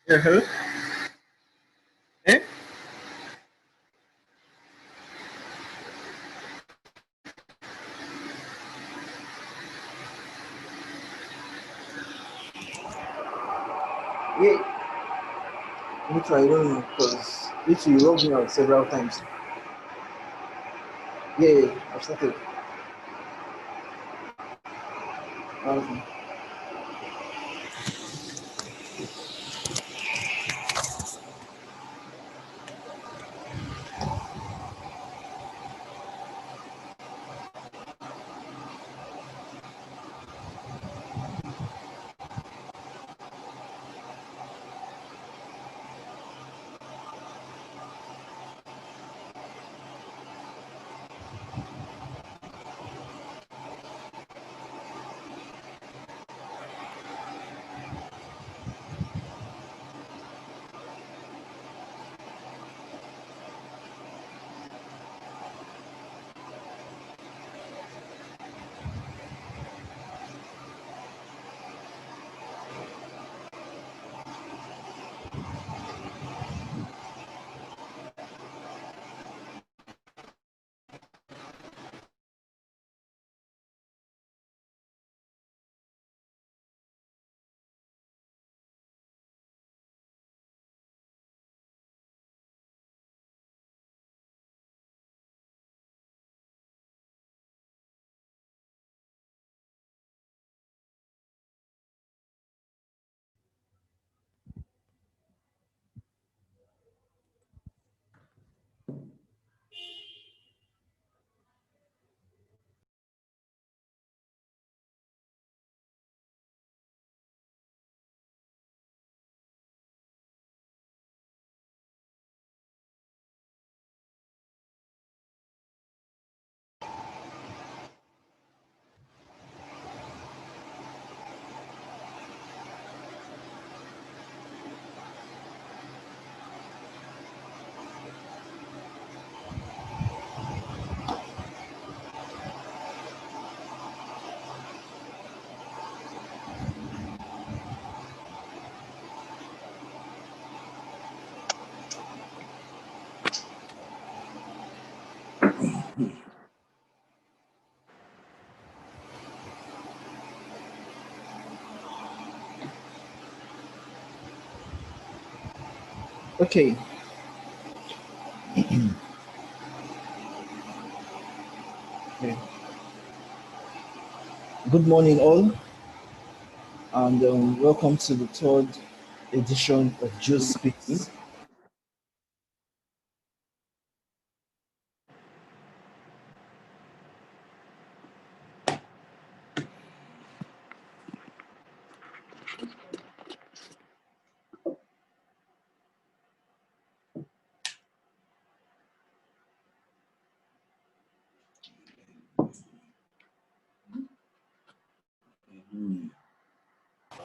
Yeah, hello? Eh? Yeah, me too, I don't know, because you logged me out several times. Yeah, I've started. Um, okay. Okay. Good morning, all, and welcome to the third edition of GeoSpace.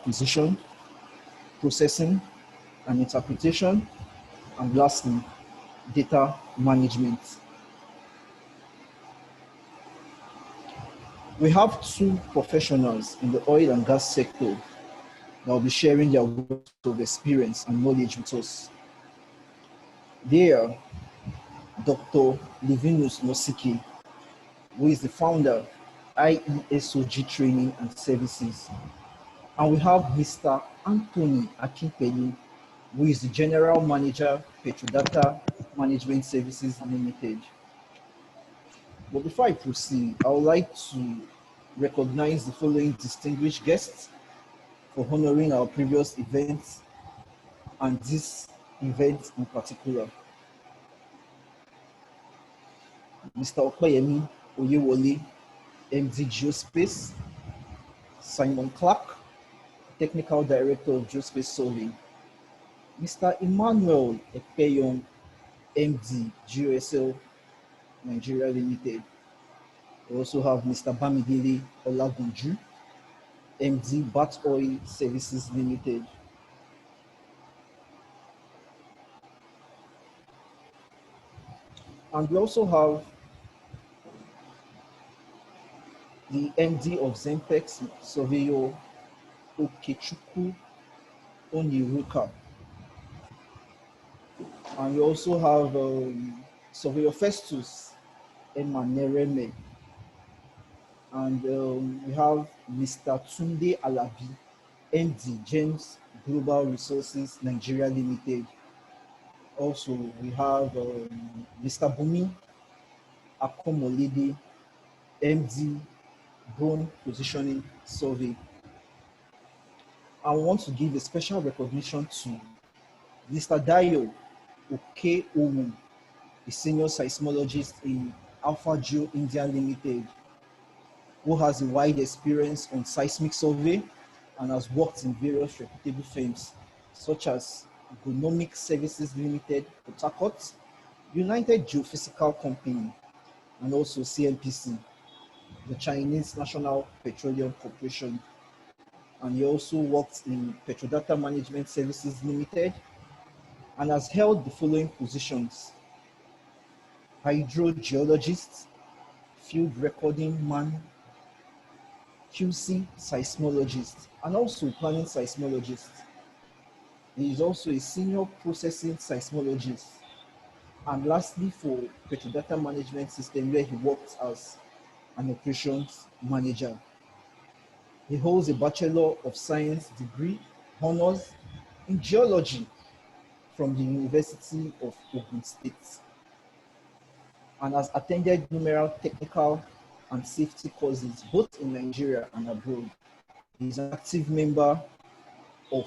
Acquisition, processing, and interpretation, and lastly, data management. We have two professionals in the oil and gas sector that will be sharing their wealth of experience and knowledge with us. They are Dr. Livinus Nosike, who is the founder, IESog Training and Services. And we have Mr. Anthony AKINPELU, who is the General Manager, PETRODATA Management Services Limited. But before I proceed, I would like to recognize the following distinguished guests for honoring our previous events and this event in particular. Mr. Okoyemi Oyewole, MD GeoSpace, Simon Clark, Technical Director of GeoSpace Survey, Mr. Emmanuel Ekpeyon, MD GeoSL Nigeria Limited. We also have Mr. Bamidele Olagunju, MD Bat Oil Services Limited. And we also have the MD of Zempex Surveyor Okechukwu Oniruka. And we also have Surveyor Festus Emanereme, and we have Mr. Tunde Alabi, MD, James Global Resources Nigeria Limited. Also, we have Mr. Bumi Akomolede, MD, Drone Positioning Survey. I want to give a special recognition to Mr. Dayo Okeowu, a senior seismologist in Alpha Geo India Limited, who has a wide experience on seismic survey and has worked in various reputable firms such as Agronomic Services Limited, Port Harcourt, United Geophysical Company, and also CNPC, the Chinese National Petroleum Corporation. And he also worked in Petrodata Management Services Limited and has held the following positions: hydrogeologist, field recording man, QC seismologist, and also planning seismologist. He is also a senior processing seismologist. And lastly, for Petrodata Management System, where he worked as an operations manager. He holds a Bachelor of Science degree, honors in geology from the University of Ogun State, and has attended numerous technical and safety courses both in Nigeria and abroad. He is an active member of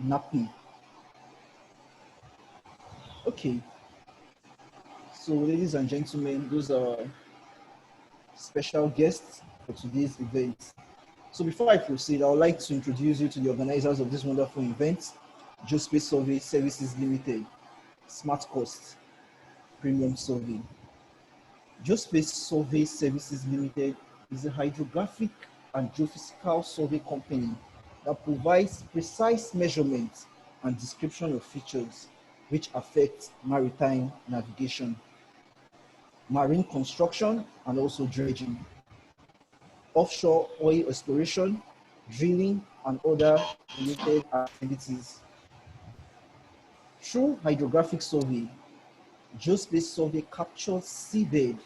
NAPI. Okay, so ladies and gentlemen, those are special guests for today's event. So before I proceed, I would like to introduce you to the organizers of this wonderful event: GEOSPACE Survey Services Limited, Smart Cost Premium Survey. GEOSPACE Survey Services Limited is a hydrographic and geophysical survey company that provides precise measurements and description of features which affect maritime navigation, marine construction, and also dredging, offshore oil exploration, drilling, and other related activities. Through hydrographic survey, GEOSPACE survey captures seabed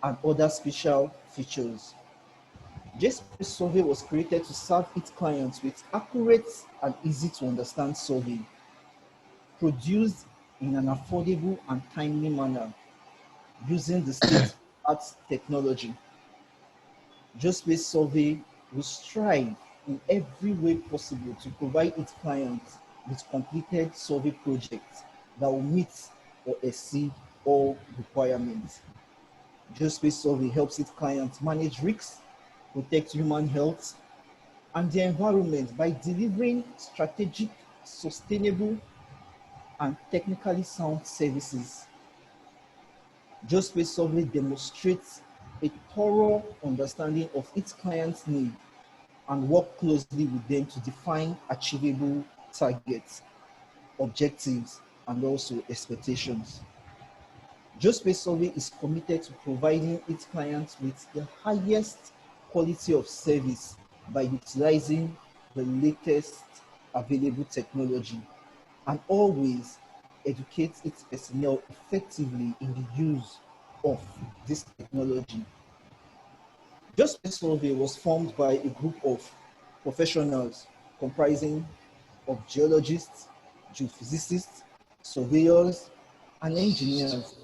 and other special features. GEOSPACE survey was created to serve its clients with accurate and easy to understand survey, produced in an affordable and timely manner using the state-of-the-art technology. GEOSPACE survey will strive in every way possible to provide its clients with completed survey projects that will meet or exceed all requirements. GEOSPACE survey helps its clients manage risks, protect human health and the environment by delivering strategic, sustainable, and technically sound services. GEOSPACE survey demonstrates a thorough understanding of its clients' needs and work closely with them to define achievable targets, objectives, and also expectations. GEOSPACE survey is committed to providing its clients with the highest quality of service by utilizing the latest available technology and always educates its personnel effectively in the use of this technology. GEOSPACE survey was formed by a group of professionals comprising of geologists, geophysicists, surveyors, and engineers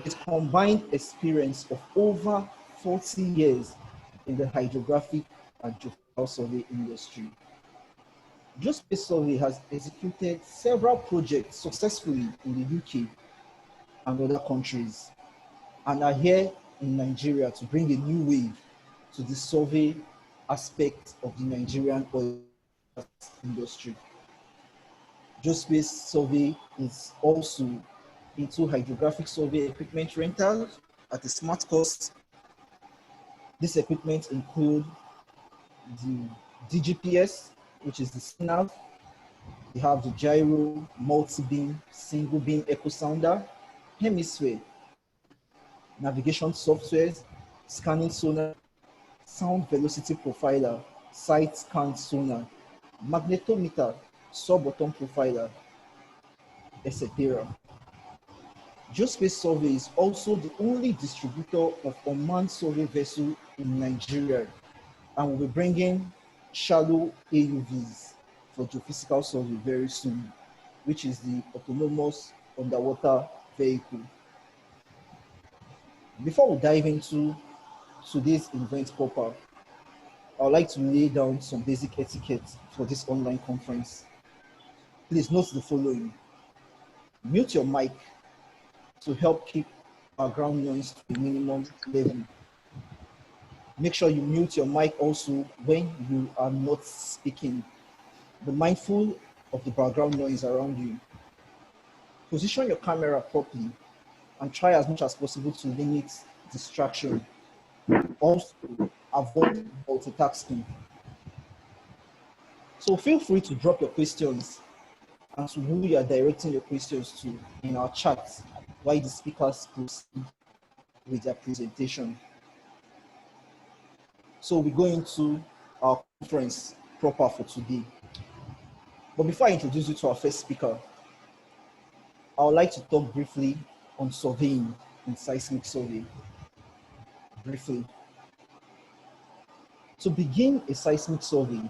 with combined experience of over 40 years in the hydrographic and geophysical survey industry. GEOSPACE survey has executed several projects successfully in the UK and other countries, and are here in Nigeria to bring a new wave to the survey aspect of the Nigerian oil industry. GEOSPACE survey is also into hydrographic survey equipment rentals at a smart cost. This equipment include the DGPS, which is the SNAV. We have the gyro, multi-beam, single beam echo sounder, hemisphere, navigation softwares, scanning sonar, sound velocity profiler, side scan sonar, magnetometer, sub-bottom profiler. etc. GEOSPACE Survey is also the only distributor of unmanned survey vessel in Nigeria, and will be bringing shallow AUVs for geophysical survey very soon, which is the autonomous underwater vehicle. Before we dive into today's event proper, I would like to lay down some basic etiquette for this online conference. Please note the following. Mute your mic to help keep background noise to a minimum level. Make sure you mute your mic also when you are not speaking. Be mindful of the background noise around you. Position your camera properly and try as much as possible to limit distraction. Also, avoid multitasking. So feel free to drop your questions and to who you are directing your questions to in our chat while the speakers proceed with their presentation. So we go into our conference proper for today. But before I introduce you to our first speaker, I would like to talk briefly on surveying and seismic survey. Briefly. To begin a seismic survey,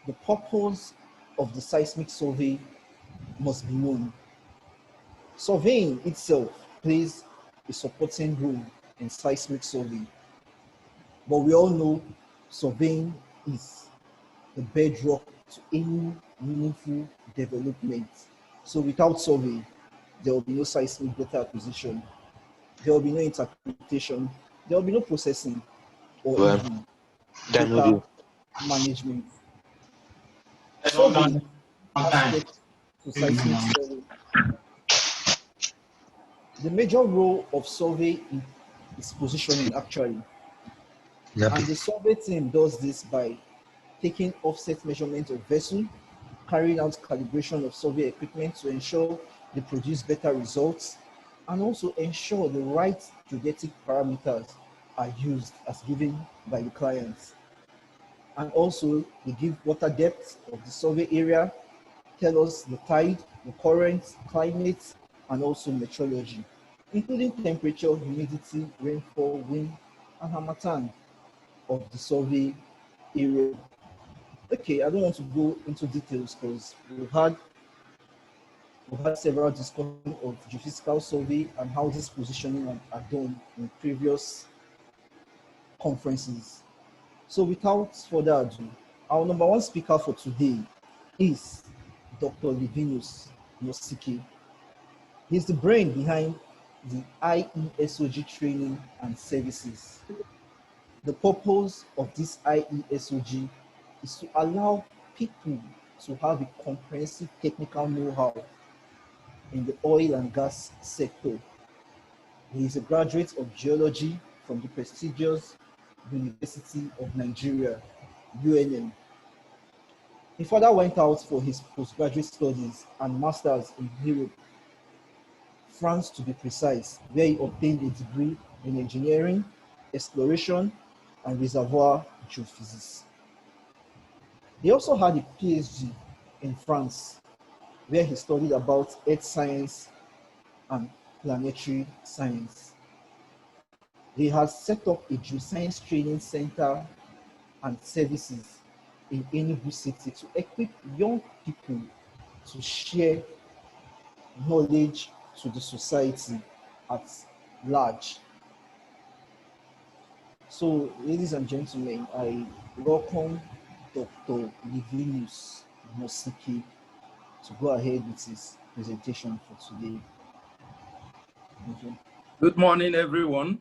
the purpose of the seismic survey must be known. Surveying itself plays a supporting role in seismic survey, but we all know surveying is the bedrock to any meaningful development. So without survey, there will be no seismic data acquisition, there will be no interpretation, there will be no processing or even data management. Survey aspect to seismic survey. The major role of survey is positioning actually. And the survey team does this by taking offset measurement of vessel, carrying out calibration of survey equipment to ensure they produce better results, and also ensure the right geodetic parameters are used as given by the clients. And also, they give water depth of the survey area, tell us the tide, the current, climate, and also meteorology, including temperature, humidity, rainfall, wind, and harmattan of the survey area. Okay, I don't want to go into details because we've had several discussions of geophysical survey and how this positioning are done in previous conferences. So without further ado, our number one speaker for today is Dr. LIVINUS NOSIKE. He's the brain behind the IESog training and services. The purpose of this IESog is to allow people to have a comprehensive technical know-how in the oil and gas sector. He is a graduate of geology from the prestigious University of Nigeria, UNN. He further went out for his postgraduate studies and masters in Europe, France to be precise, where he obtained a degree in engineering, exploration, and reservoir geophysics. He also had a PhD in France, where he studied about earth science and planetary science. He has set up a geoscience training center and services in Enugu City to equip young people to share knowledge to the society at large. So, ladies and gentlemen, I welcome Dr. LIVINUS NOSIKE to go ahead with his presentation for today. Thank you. Good morning, everyone.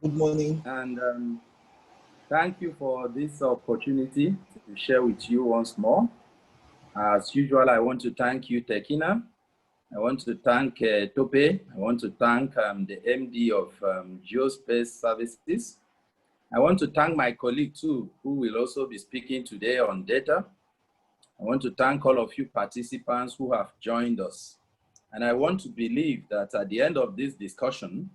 Good morning. And thank you for this opportunity to share with you once more. As usual, I want to thank you, Tekina. I want to thank Tope. I want to thank the MD of GEOSPACE Services. I want to thank my colleague too, who will also be speaking today on data. I want to thank all of you participants who have joined us. And I want to believe that at the end of this discussion,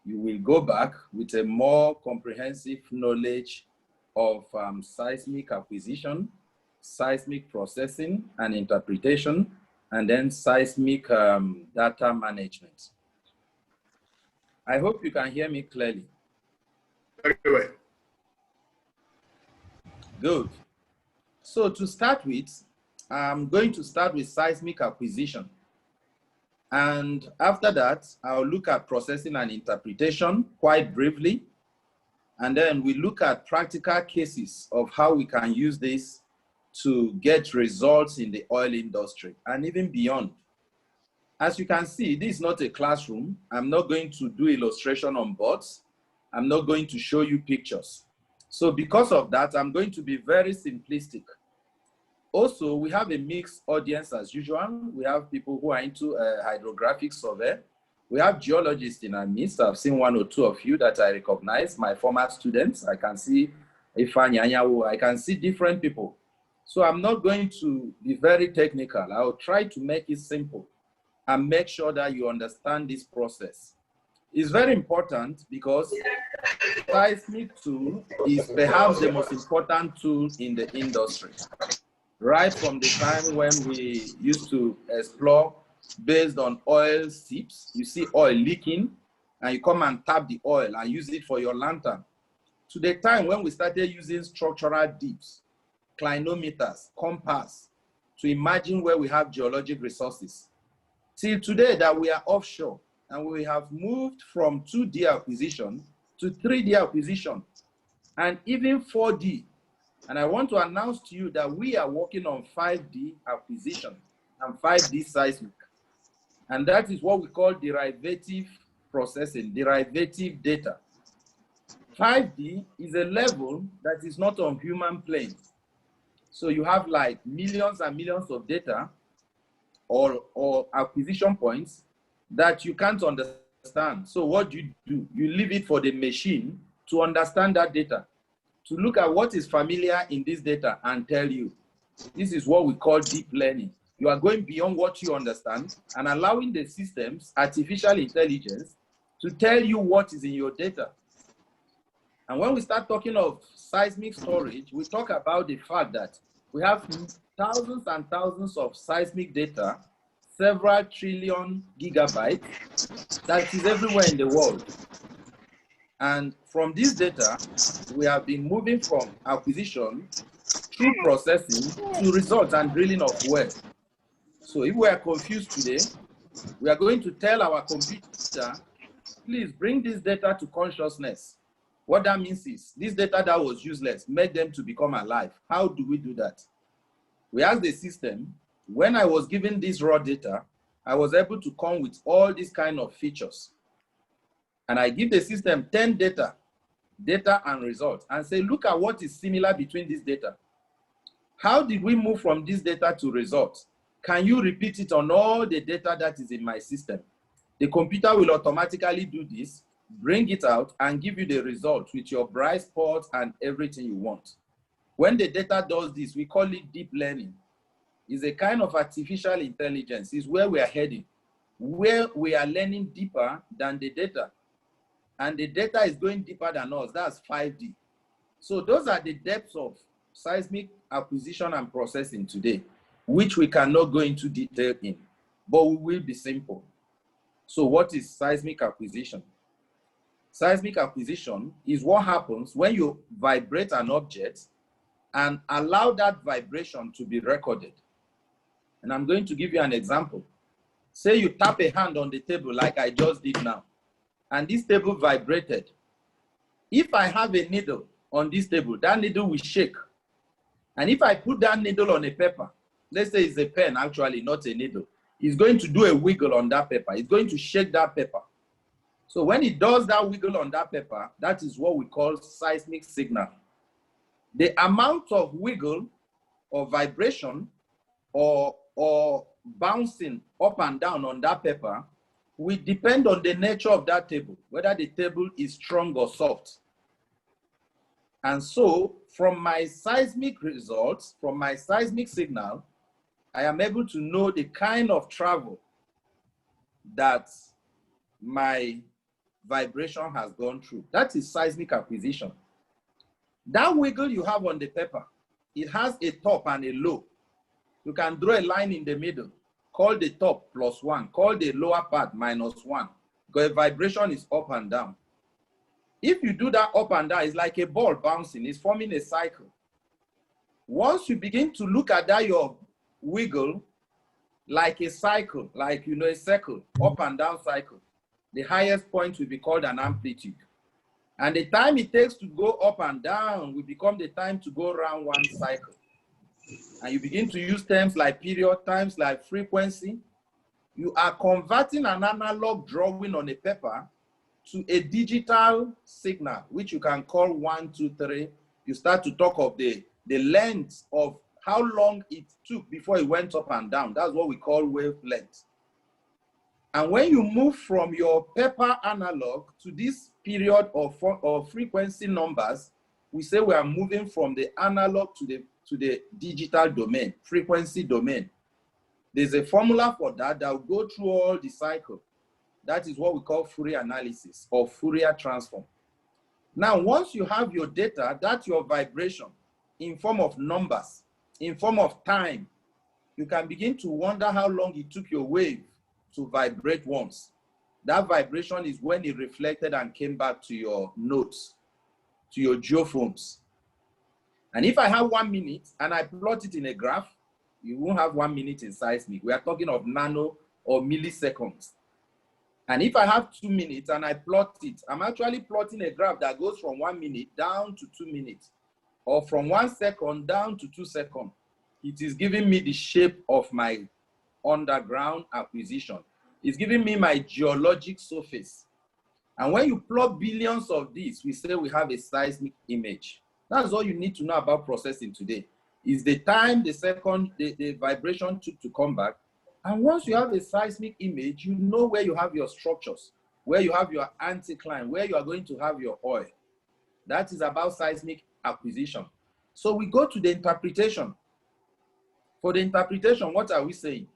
you will go back with a more comprehensive knowledge of seismic acquisition, seismic processing and interpretation, and then seismic data management. I hope you can hear me clearly. Very well. Good. So to start with, I'm going to start with seismic acquisition. And after that, I'll look at processing and interpretation quite briefly. And then we look at practical cases of how we can use this to get results in the oil industry and even beyond. As you can see, this is not a classroom. I'm not going to do illustration on boards. I'm not going to show you pictures. So because of that, I'm going to be very simplistic. Also, we have a mixed audience as usual. We have people who are into hydrographic survey. We have geologists in our midst. I've seen one or two of you that I recognize, my former students. I can see Ifeanyi Anyanwu. I can see different people. So I'm not going to be very technical. I'll try to make it simple and make sure that you understand this process. It's very important because seismic tool is perhaps the most important tool in the industry. Right from the time when we used to explore based on oil seeps, you see oil leaking and you come and tap the oil and use it for your lantern, to the time when we started using structural dips, clinometers, compass, to imagine where we have geologic resources. Till today that we are offshore and we have moved from 2D acquisition to 3D acquisition and even 4D. And I want to announce to you that we are working on 5D acquisition and 5D seismic. And that is what we call derivative processing, derivative data. 5D is a level that is not on human plane. So you have like millions and millions of data or acquisition points that you can't understand. So what do? You leave it for the machine to understand that data, to look at what is familiar in this data and tell you. This is what we call deep learning. You are going beyond what you understand and allowing the systems, artificial intelligence, to tell you what is in your data. And when we start talking of seismic storage, we talk about the fact that we have thousands and thousands of seismic data, several trillion gigabytes, that is everywhere in the world. And from this data, we have been moving from acquisition through processing to results and drilling of wells. So if we are confused today, we are going to tell our computer, please bring this data to consciousness. What that means is this data that was useless, make them to become alive. How do we do that? We ask the system, when I was given this raw data, I was able to come with all these kind of features. And I give the system 10 data and results, and say, look at what is similar between this data. How did we move from this data to results? Can you repeat it on all the data that is in my system? The computer will automatically do this, bring it out, and give you the results with your bright spots and everything you want. When the data does this, we call it deep learning. It's a kind of artificial intelligence. It's where we are heading, where we are learning deeper than the data. And the data is going deeper than us. That's 5D. So those are the depths of seismic acquisition and processing today, which we cannot go into detail in, but we will be simple. So what is seismic acquisition? Seismic acquisition is what happens when you vibrate an object and allow that vibration to be recorded. And I'm going to give you an example. Say you tap a hand on the table like I just did now, and this table vibrated. If I have a needle on this table, that needle will shake. And if I put that needle on a paper, let's say it's a pen, actually, not a needle, it's going to do a wiggle on that paper. It's going to shake that paper. So when it does that wiggle on that paper, that is what we call seismic signal. The amount of wiggle or vibration or bouncing up and down on that paper will depend on the nature of that table, whether the table is strong or soft. And so from my seismic results, from my seismic signal, I am able to know the kind of travel that my vibration has gone through. That is seismic acquisition. That wiggle you have on the paper, it has a top and a low. You can draw a line in the middle. call the top +1, call the lower part -1, because vibration is up and down. If you do that up and down, it's like a ball bouncing, it's forming a cycle. Once you begin to look at that, your wiggle, like a cycle, like, you know, a circle, up and down cycle, the highest point will be called an amplitude. And the time it takes to go up and down will become the time to go around one cycle. And you begin to use terms like period, times like frequency. You are converting an analog drawing on a paper to a digital signal, which you can call 1, 2, 3. You start to talk of the length of how long it took before it went up and down. That's what we call wavelength. And when you move from your paper analog to this period of frequency numbers, we say we are moving from the analog to the digital domain, frequency domain. There's a formula for that that will go through all the cycle. That is what we call Fourier analysis or Fourier transform. Now, once you have your data, that's your vibration in form of numbers, in form of time. You can begin to wonder how long it took your wave to vibrate once. That vibration is when it reflected and came back to your nodes, to your geophones. And if I have 1 minute and I plot it in a graph, you won't have 1 minute in seismic. We are talking of nano or milliseconds. And if I have 2 minutes and I plot it, I'm actually plotting a graph that goes from 1 minute down to 2 minutes, or from 1 second down to 2 seconds. It is giving me the shape of my underground acquisition. It's giving me my geologic surface. And when you plot billions of these, we say we have a seismic image. That's all you need to know about processing today. Is the time, the second, the vibration took to come back. And once you have a seismic image, you know where you have your structures, where you have your anticline, where you are going to have your oil. That is about seismic acquisition. So we go to the interpretation. For the interpretation, what are we saying?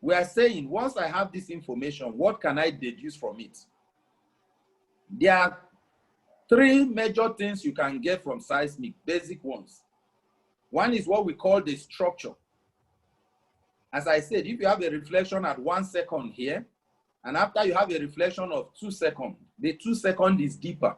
We are saying, once I have this information, what can I deduce from it? There are 3 major things you can get from seismic, basic ones. One is what we call the structure. As I said, if you have a reflection at 1 second here, and after you have a reflection of 2 seconds, the 2 seconds is deeper.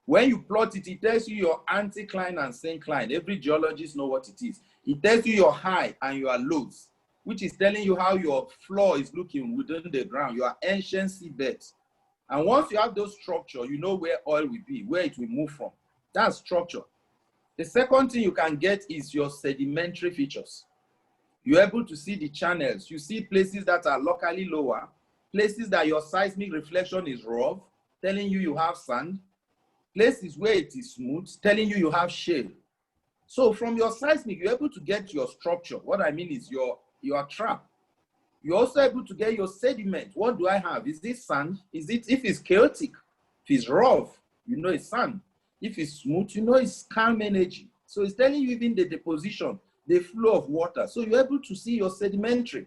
When you plot it, it tells you your anticline and syncline. Every geologist knows what it is. It tells you your high and your lows, which is telling you how your floor is looking within the ground, your ancient seabeds. And once you have those structure, you know where oil will be, where it will move from. That's structure. The second thing you can get is your sedimentary features. You're able to see the channels. You see places that are locally lower, places that your seismic reflection is rough, telling you you have sand, places where it is smooth, telling you you have shale. So from your seismic, you're able to get your structure. What I mean is your trap. You're also able to get your sediment. What do I have? Is this sand? Is it, if it's chaotic, if it's rough, you know it's sand. If it's smooth, you know it's calm energy. So it's telling you even the deposition, the flow of water. So you're able to see your sedimentary.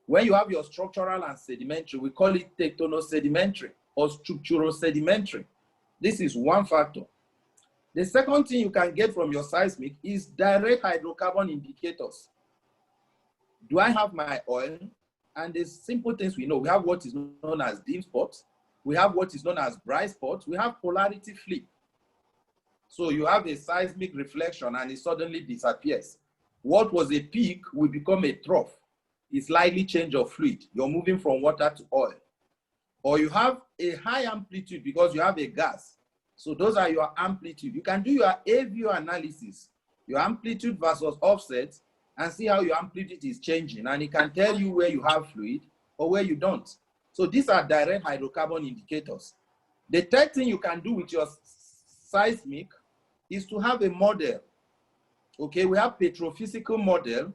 When you have your structural and sedimentary, we call it tectonosedimentary or structural sedimentary. This is one factor. The second thing you can get from your seismic is direct hydrocarbon indicators. Do I have my oil? And there's simple things we know. We have what is known as dim spots. We have what is known as bright spots. We have polarity flip. So you have a seismic reflection and it suddenly disappears. What was a peak will become a trough. It's likely change of fluid. You're moving from water to oil. Or you have a high amplitude because you have a gas. So those are your amplitude. You can do your AVO analysis, your amplitude versus offset, and see how your amplitude is changing. And it can tell you where you have fluid or where you don't. So these are direct hydrocarbon indicators. The third thing you can do with your seismic is to have a model. Okay, we have petrophysical model.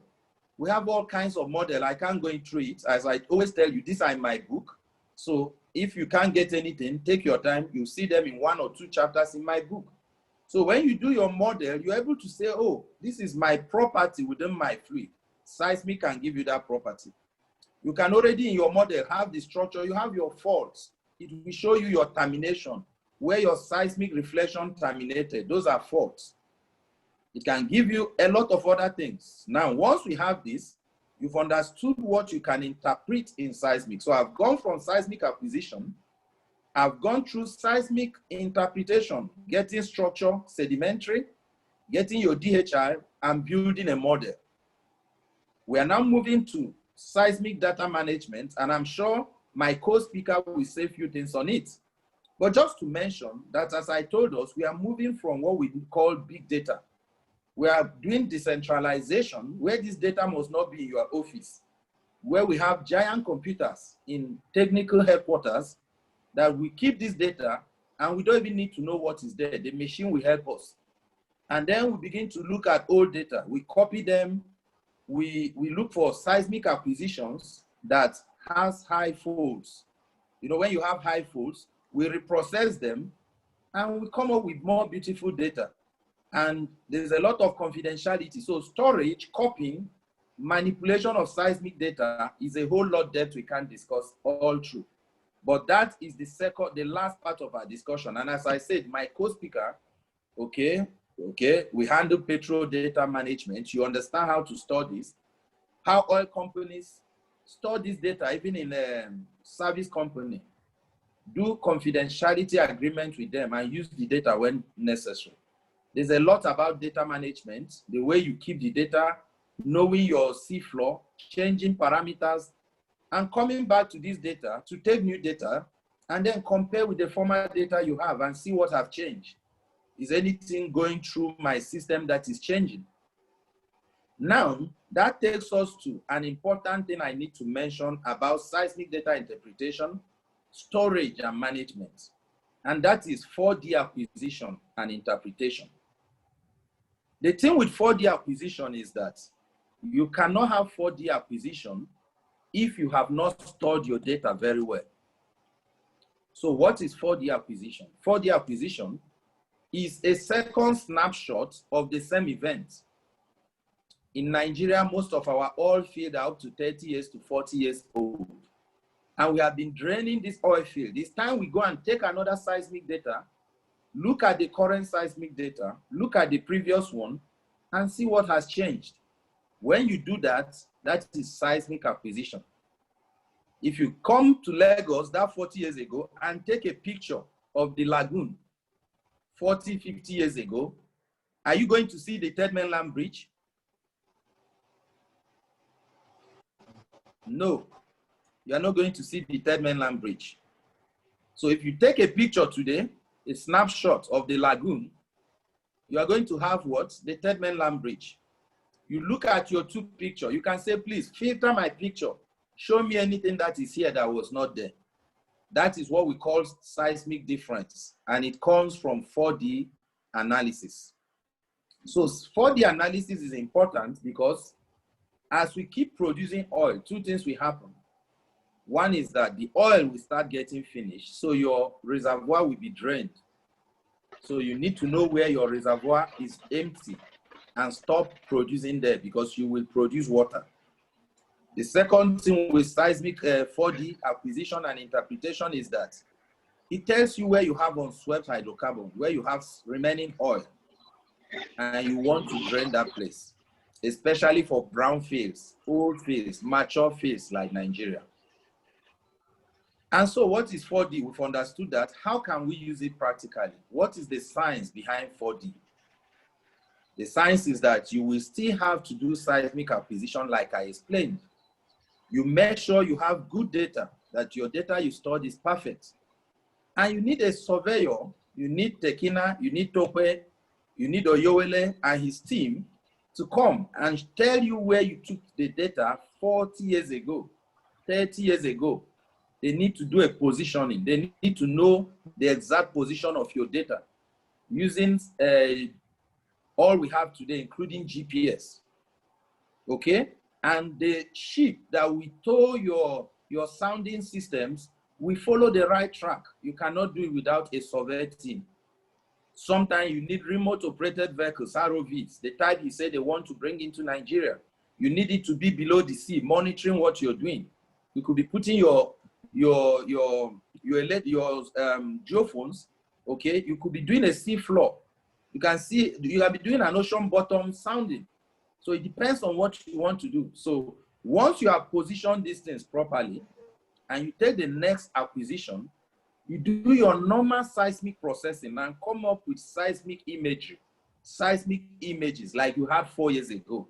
We have all kinds of model. I can't go through it. As I always tell you, these are in my book. So if you can't get anything, take your time. You see them in 1 or 2 chapters in my book. So when you do your model, you're able to say, oh, this is my property within my fluid. Seismic can give you that property. You can already in your model have the structure. You have your faults. It will show you your termination, where your seismic reflection terminated. Those are faults. It can give you a lot of other things. Now, once we have this, You've understood what you can interpret in seismic. So I've gone from seismic acquisition, I've gone through seismic interpretation, getting structure, sedimentary, getting your DHI, and building a model. We are now moving to seismic data management, and I'm sure my co-speaker will say a few things on it. But just to mention that, as I told us, we are moving from what we call big data. We are doing decentralization, where this data must not be in your office, where we have giant computers in technical headquarters that we keep this data, and we don't even need to know what is there. The machine will help us. And then we begin to look at old data. We copy them. We look for seismic acquisitions that has high folds. You know, when you have high folds, we reprocess them, and we come up with more beautiful data. And there's a lot of confidentiality. So storage, copying, manipulation of seismic data is a whole lot depth we can't discuss all through. But that is the last part of our discussion. And as I said, my co-speaker, okay, we handle petrodata management. You understand how to store this, how oil companies store this data, even in a service company. Do confidentiality agreement with them and use the data when necessary. There's a lot about data management, the way you keep the data, knowing your seafloor, changing parameters, and coming back to this data to take new data and then compare with the former data you have and see what have changed. Is anything going through my system that is changing? Now, that takes us to an important thing I need to mention about seismic data interpretation, storage, and management. And that is 4D acquisition and interpretation. The thing with 4D acquisition is that you cannot have 4D acquisition if you have not stored your data very well. So what is 4D acquisition? 4D acquisition is a second snapshot of the same event. In Nigeria, most of our oil fields are up to 30 years to 40 years old. And we have been draining this oil field. This time we go and take another seismic data, look at the current seismic data, look at the previous one, and see what has changed. When you do that, that is seismic acquisition. If you come to Lagos that 40 years ago and take a picture of the lagoon 40, 50 years ago, are you going to see the Third Mainland Bridge? No, you are not going to see the Third Mainland Bridge. So if you take a picture today, a snapshot of the lagoon, you are going to have what? The Third Mainland Bridge. You look at your two pictures, you can say, please filter my picture. Show me anything that is here that was not there. That is what we call seismic difference. And it comes from 4D analysis. So 4D analysis is important because as we keep producing oil, two things will happen. One is that the oil will start getting finished, so your reservoir will be drained. So you need to know where your reservoir is empty and stop producing there because you will produce water. The second thing with seismic 4D acquisition and interpretation is that it tells you where you have unswept hydrocarbon, where you have remaining oil, and you want to drain that place, especially for brown fields, old fields, mature fields like Nigeria. And so what is 4D? We've understood that. How can we use it practically? What is the science behind 4D? The science is that you will still have to do seismic acquisition like I explained. You make sure you have good data, that your data you stored is perfect. And you need a surveyor, you need Tekina, you need Tope, you need Oyowele and his team to come and tell you where you took the data 40 years ago, 30 years ago. They need to do a positioning. They need to know the exact position of your data using all we have today, including GPS. Okay? And the ship that we tow your sounding systems, we follow the right track. You cannot do it without a survey team. Sometimes you need remote operated vehicles, ROVs, the type you say they want to bring into Nigeria. You need it to be below the sea, monitoring what you're doing. You could be putting your geophones, okay? You could be doing a sea floor. You can see, you will be doing an ocean bottom sounding. So it depends on what you want to do. So Once you have positioned these things properly, and you take the next acquisition, you do your normal seismic processing and come up with seismic imagery, seismic images like you had 4 years ago.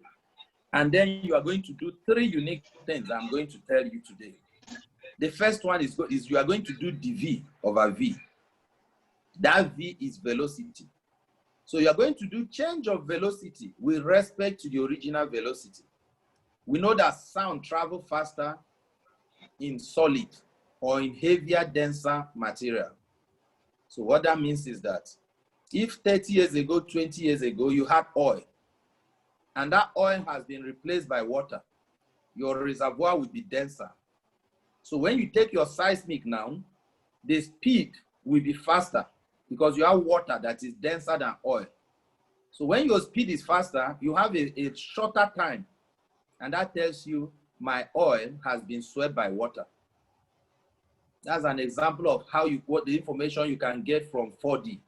And then you are going to do 3 unique things I'm going to tell you today. The first one is you are going to do dV over V. That V is velocity. So you are going to do change of velocity with respect to the original velocity. We know that sound travels faster in solid or in heavier, denser material. So what that means is that if 30 years ago, 20 years ago, you had oil, and that oil has been replaced by water, your reservoir will be denser. So when you take your seismic now, the speed will be faster because you have water that is denser than oil. So when your speed is faster, you have a shorter time, and that tells you my oil has been swept by water. That's an example of how what the information you can get from 4D.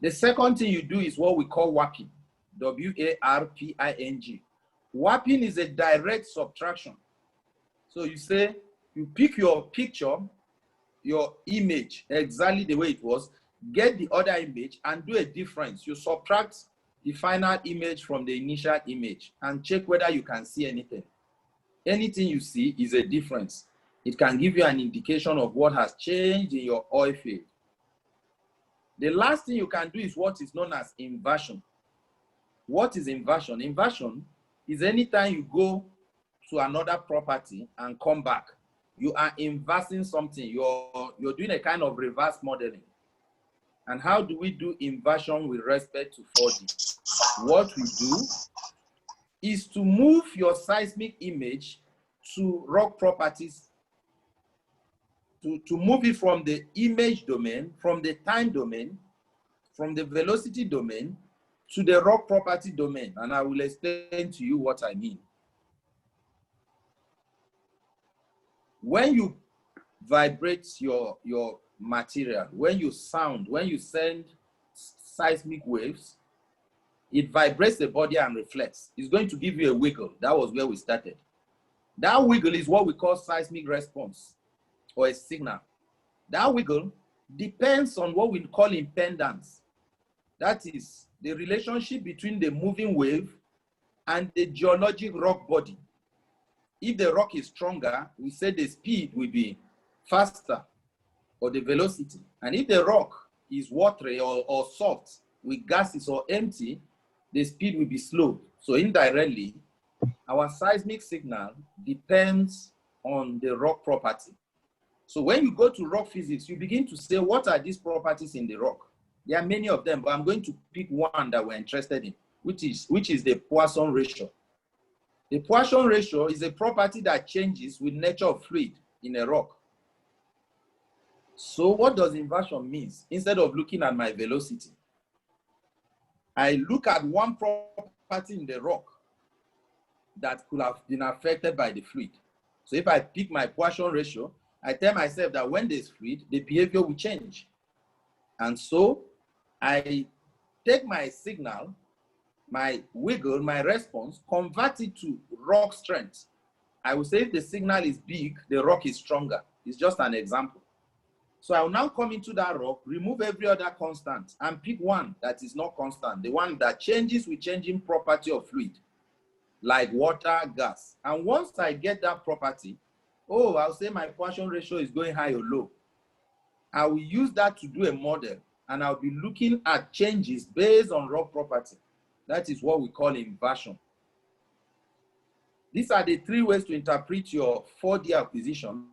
The second thing you do is what we call warping, W-A-R-P-I-N-G. Warping is a direct subtraction. So you say, you pick your picture, your image, exactly the way it was, get the other image and do a difference. You subtract the final image from the initial image and check whether you can see anything. Anything you see is a difference. It can give you an indication of what has changed in your oil field. The last thing you can do is what is known as inversion. What is inversion? Inversion is anytime you go to another property and come back, you are inversing something. You're doing a kind of reverse modeling. And how do we do inversion with respect to 4D? What we do is to move your seismic image to rock properties, to move it from the image domain, from the time domain, from the velocity domain to the rock property domain. And I will explain to you what I mean. When you vibrate your material, when you send seismic waves, it vibrates the body and reflects. It's going to give you a wiggle. That was where we started. That wiggle is what we call seismic response or a signal. That wiggle depends on what we call impedance. That is the relationship between the moving wave and the geologic rock body. If the rock is stronger, we say the speed will be faster or the velocity. And if the rock is watery or soft with gases or empty, the speed will be slow. So indirectly, our seismic signal depends on the rock property. So when you go to rock physics, you begin to say, what are these properties in the rock? There are many of them, but I'm going to pick one that we're interested in, which is the Poisson ratio. The Poisson ratio is a property that changes with nature of fluid in a rock. So what does inversion mean? Instead of looking at my velocity, I look at one property in the rock that could have been affected by the fluid. So if I pick my Poisson ratio, I tell myself that when there's fluid, the behavior will change. And so I take my signal, my wiggle, my response, convert it to rock strength. I will say if the signal is big, the rock is stronger. It's just an example. So I will now come into that rock, remove every other constant, and pick one that is not constant, the one that changes with changing property of fluid, like water, gas. And once I get that property, oh, I'll say my Poisson ratio is going high or low. I will use that to do a model, and I'll be looking at changes based on rock property. That is what we call inversion. These are the 3 ways to interpret your 4D acquisition,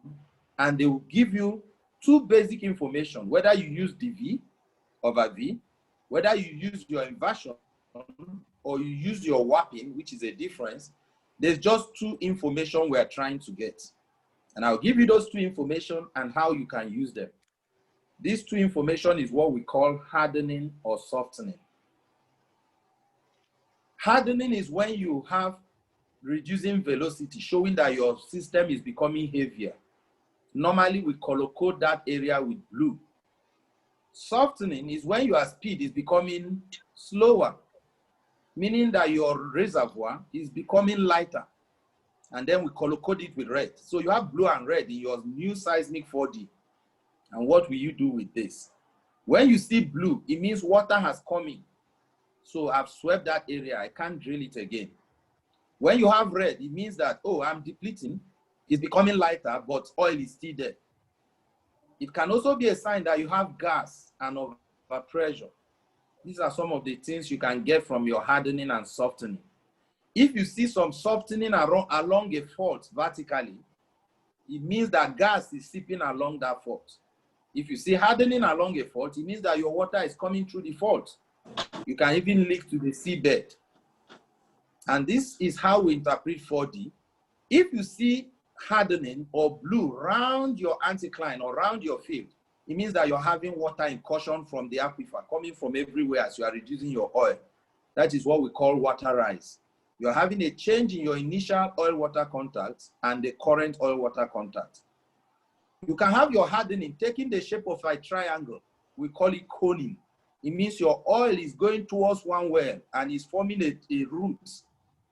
and they will give you 2 basic information, whether you use dV over V, whether you use your inversion or you use your warping, which is a difference. There's just 2 information we are trying to get. And I'll give you those 2 information and how you can use them. These 2 information is what we call hardening or softening. Hardening is when you have reducing velocity, showing that your system is becoming heavier. Normally, we color code that area with blue. Softening is when your speed is becoming slower, meaning that your reservoir is becoming lighter. and then we color code it with red. So you have blue and red in your new seismic 4D. And what will you do with this? When you see blue, it means water has come in. So I've swept that area. I can't drill it again. When you have red, it means that, oh, I'm depleting. It's becoming lighter, but oil is still there. It can also be a sign that you have gas and overpressure. These are some of the things you can get from your hardening and softening. If you see some softening along a fault vertically, it means that gas is seeping along that fault. If you see hardening along a fault, it means that your water is coming through the fault. You can even leak to the seabed. And this is how we interpret 4D. If you see hardening or blue around your anticline or around your field, it means that you're having water incursion from the aquifer coming from everywhere as you are reducing your oil. That is what we call water rise. You're having a change in your initial oil-water contact and the current oil-water contact. You can have your hardening taking the shape of a triangle. We call it coning. It means your oil is going towards one well and is forming a root.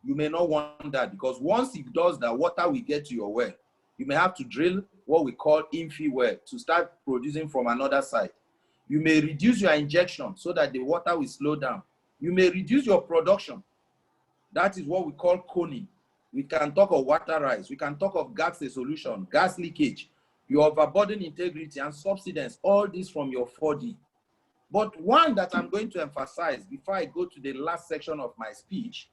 You may not want that, because once it does that, water will get to your well. You may have to drill what we call infill well to start producing from another side. You may reduce your injection so that the water will slow down. You may reduce your production. That is what we call coning. We can talk of water rise. We can talk of gas dissolution, gas leakage, your overburden integrity and subsidence, all this from your 4D. But one that I'm going to emphasize before I go to the last section of my speech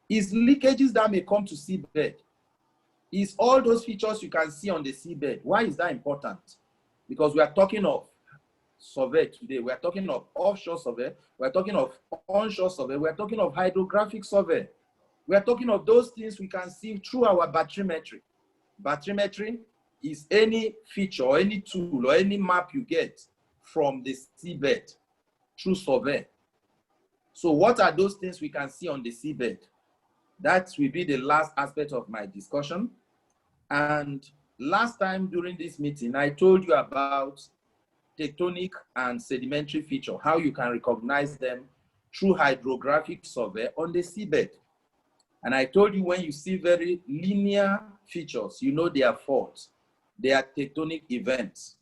is leakages that may come to seabed. Is all those features you can see on the seabed. Why is that important? Because we are talking of survey today. We are talking of offshore survey. We are talking of onshore survey. We are talking of hydrographic survey. We are talking of those things we can see through our bathymetry. Bathymetry is any feature or any tool or any map you get from the seabed through survey. So what are those things we can see on the seabed? That will be the last aspect of my discussion. And last time during this meeting, I told you about tectonic and sedimentary feature, how you can recognize them through hydrographic survey on the seabed. And I told you when you see very linear features, you know they are faults. They are tectonic events.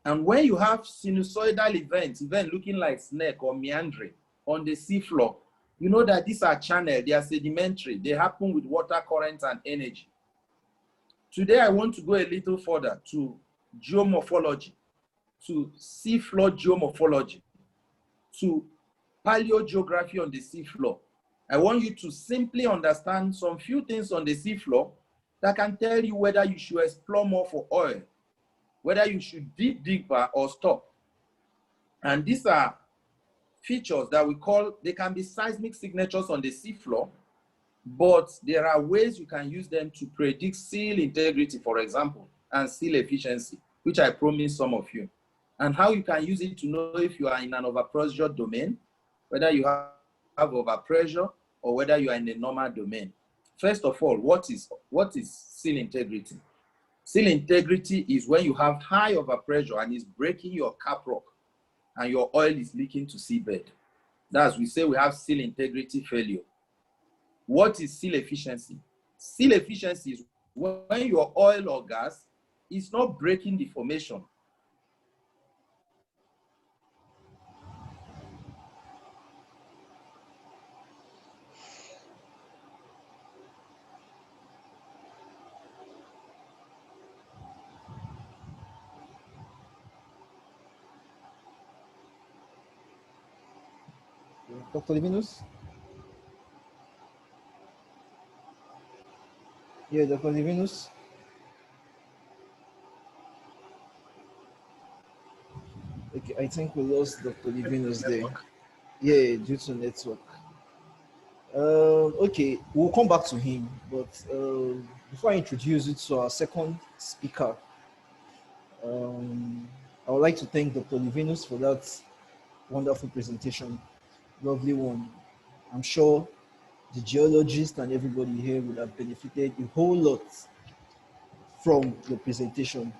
And when you have sinusoidal events looking like snake or meandering on the seafloor, you know that these are channeled, they are sedimentary, they happen with water currents and energy. Today, I want to go a little further to geomorphology, to seafloor geomorphology, to paleogeography on the seafloor. I want you to simply understand some few things on the seafloor that can tell you whether you should explore more for oil, whether you should dig deeper or stop. And these are features that we call, they can be seismic signatures on the seafloor, but there are ways you can use them to predict seal integrity, for example, and seal efficiency, which I promised some of you, and how you can use it to know if you are in an overpressure domain, whether you have overpressure or whether you are in a normal domain. First of all, what is seal integrity? Seal integrity is when you have high overpressure and it's breaking your cap rock and your oil is leaking to seabed. That's, we say we have seal integrity failure. What is seal efficiency? Seal efficiency is when your oil or gas is not breaking the formation. Dr. Livinus? Yeah, Dr. Livinus? Okay, I think we lost Dr. Livinus there. Yeah, due to network. Okay, we'll come back to him, but before I introduce you to our second speaker, I would like to thank Dr. Livinus for that wonderful presentation. Lovely one. I'm sure the geologists and everybody here would have benefited a whole lot from the presentation.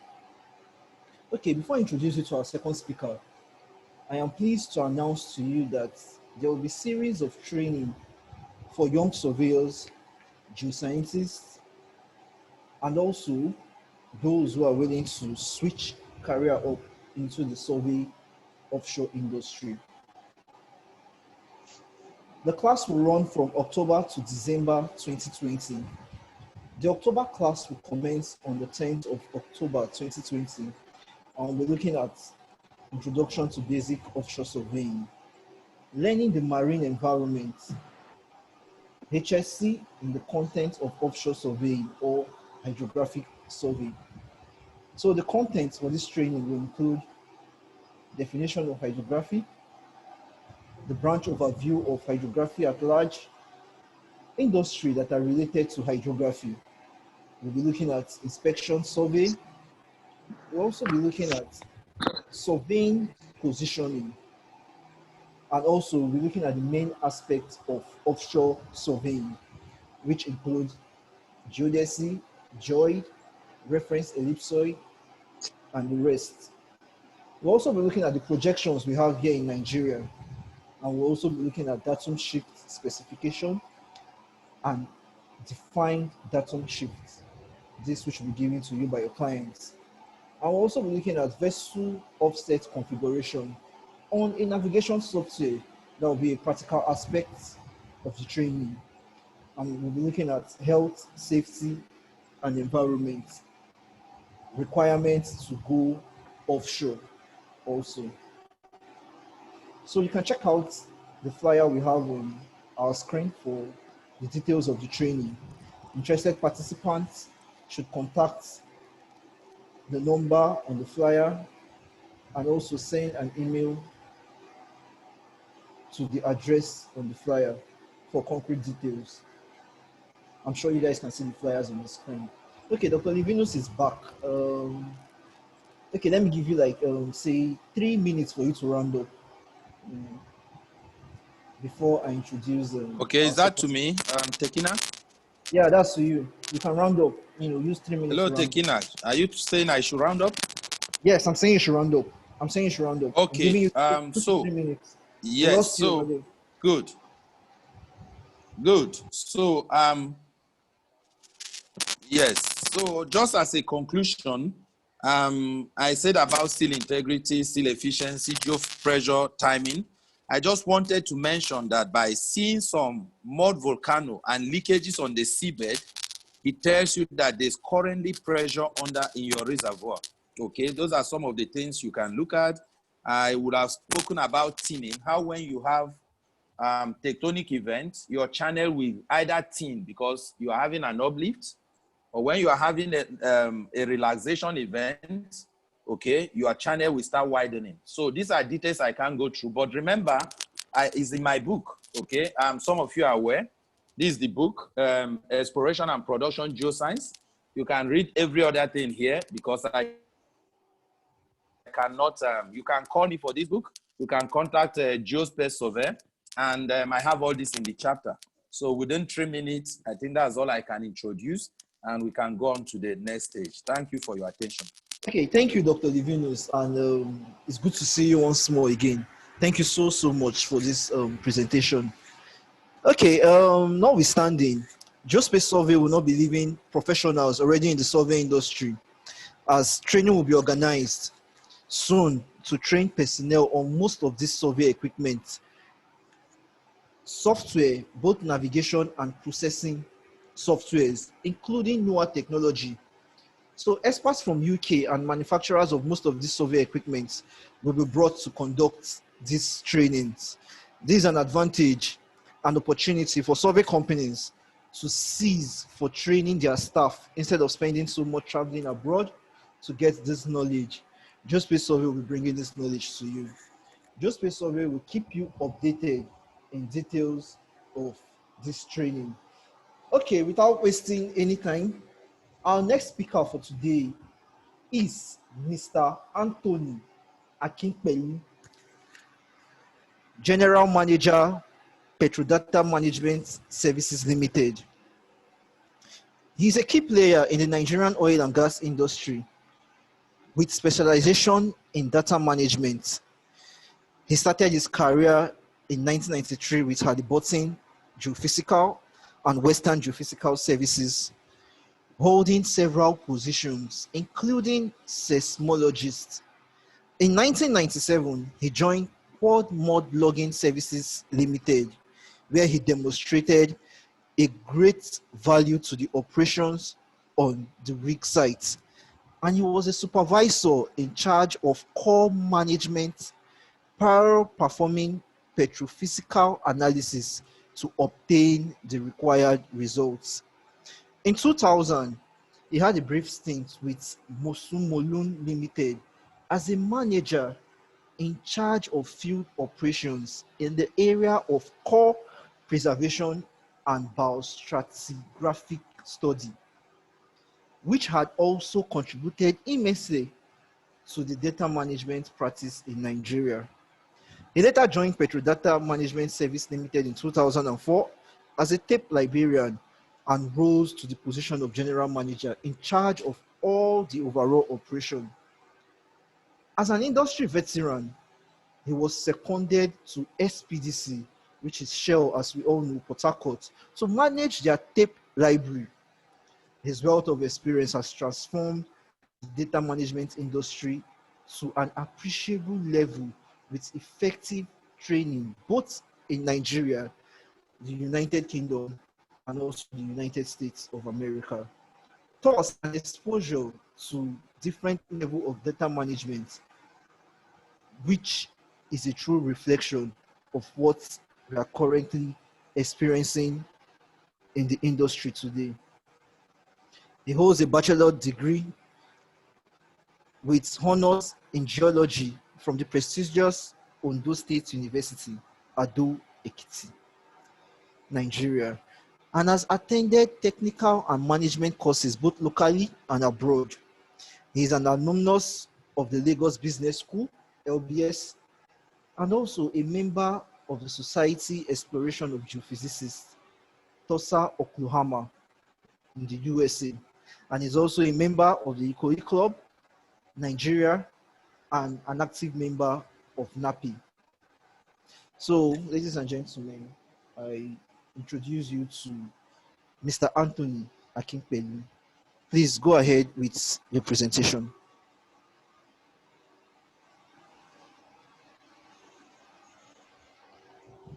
Okay, before I introduce you to our second speaker, I am pleased to announce to you that there will be a series of training for young surveyors, geoscientists, and also those who are willing to switch career up into the survey offshore industry. The class will run from October to December 2020. The October class will commence on the 10th of October 2020, and we're looking at Introduction to Basic Offshore Surveying, Learning the Marine Environment, HSC in the content of offshore surveying or hydrographic survey. So the content for this training will include definition of hydrography, the branch overview of hydrography at large, industry that are related to hydrography. We'll be looking at inspection survey. We'll also be looking at surveying positioning. And also we'll be looking at the main aspects of offshore surveying, which include geodesy, geoid, reference ellipsoid, and the rest. We'll also be looking at the projections we have here in Nigeria, and we'll also be looking at datum shift specification and defined datum shift, this which will be given to you by your clients. And we'll also be looking at vessel offset configuration on a navigation software. That will be a practical aspect of the training. And we'll be looking at health, safety, and environment requirements to go offshore also. So you can check out the flyer we have on our screen for the details of the training. Interested participants should contact the number on the flyer and also send an email to the address on the flyer for concrete details. I'm sure you guys can see the flyers on the screen. Okay, Dr. Livinus is back. Okay, let me give you like, say 3 minutes for you to round up before I introduce. Okay, is that to me, Tekina? Yeah, that's to you. You can round up, use 3 minutes. Hello, Tekina. Are you saying I should round up? Yes, I'm saying you should round up. I'm saying you should round up. Okay, I'm giving you 2 so, 3 minutes. yes, so, good. So, yes, so just as a conclusion, I said about steel integrity, steel efficiency, geopressure, timing. I just wanted to mention that by seeing some mud volcano and leakages on the seabed, it tells you that there's currently pressure in your reservoir. Okay, those are some of the things you can look at. I would have spoken about thinning, how when you have tectonic events, your channel will either thin because you are having an uplift, or when you are having a relaxation event, okay, your channel will start widening. So these are details I can't go through, but remember, it's in my book, okay? Some of you are aware. This is the book, Exploration and Production Geoscience. You can read every other thing here because I cannot, you can call me for this book. You can contact GEOSPACE Survey, and I have all this in the chapter. So within 3 minutes, I think that's all I can introduce, and we can go on to the next stage. Thank you for your attention. Okay, thank you, Dr. Livinus, and it's good to see you once more again. Thank you so much for this presentation. Okay, notwithstanding, GEOSPACE Survey will not be leaving professionals already in the survey industry, as training will be organized soon to train personnel on most of this survey equipment, software, both navigation and processing softwares, including newer technology. So experts from UK and manufacturers of most of these survey equipment will be brought to conduct these trainings. This is an advantage and opportunity for survey companies to seize for training their staff instead of spending so much traveling abroad to get this knowledge. GEOSPACE Survey will be bringing this knowledge to you. GEOSPACE Survey will keep you updated in details of this training. Okay, without wasting any time, our next speaker for today is Mr. Anthony AKINPELU, General Manager, PETRODATA Management Services Limited. He is a key player in the Nigerian oil and gas industry with specialization in data management. He started his career in 1993 with Halliburton Geophysical and Western Geophysical Services, holding several positions, including seismologist. In 1997, he joined Quad Mod Logging Services Limited, where he demonstrated a great value to the operations on the rig site. And he was a supervisor in charge of core management, prior performing petrophysical analysis to obtain the required results. In 2000, he had a brief stint with Mosumolun Limited as a manager in charge of field operations in the area of core preservation and biostratigraphic study, which had also contributed immensely to the data management practice in Nigeria. He later joined PETRODATA Management Service Limited in 2004 as a tape librarian and rose to the position of general manager in charge of all the overall operation. As an industry veteran, he was seconded to SPDC, which is Shell, as we all know, Port Harcourt, to manage their tape library. His wealth of experience has transformed the data management industry to an appreciable level with effective training, both in Nigeria, the United Kingdom, and also the United States of America. Thus, an exposure to different level of data management, which is a true reflection of what we are currently experiencing in the industry today. He holds a bachelor degree with honors in geology from the prestigious Ondo State University, Ado Ekiti, Nigeria, and has attended technical and management courses both locally and abroad. He is an alumnus of the Lagos Business School, LBS, and also a member of the Society Exploration of Geophysicists, Tulsa, Oklahoma, in the USA, and is also a member of the Ikoyi Club, Nigeria, and an active member of NAPI. So, ladies and gentlemen, I introduce you to Mr. Anthony AKINPELU. Please go ahead with your presentation.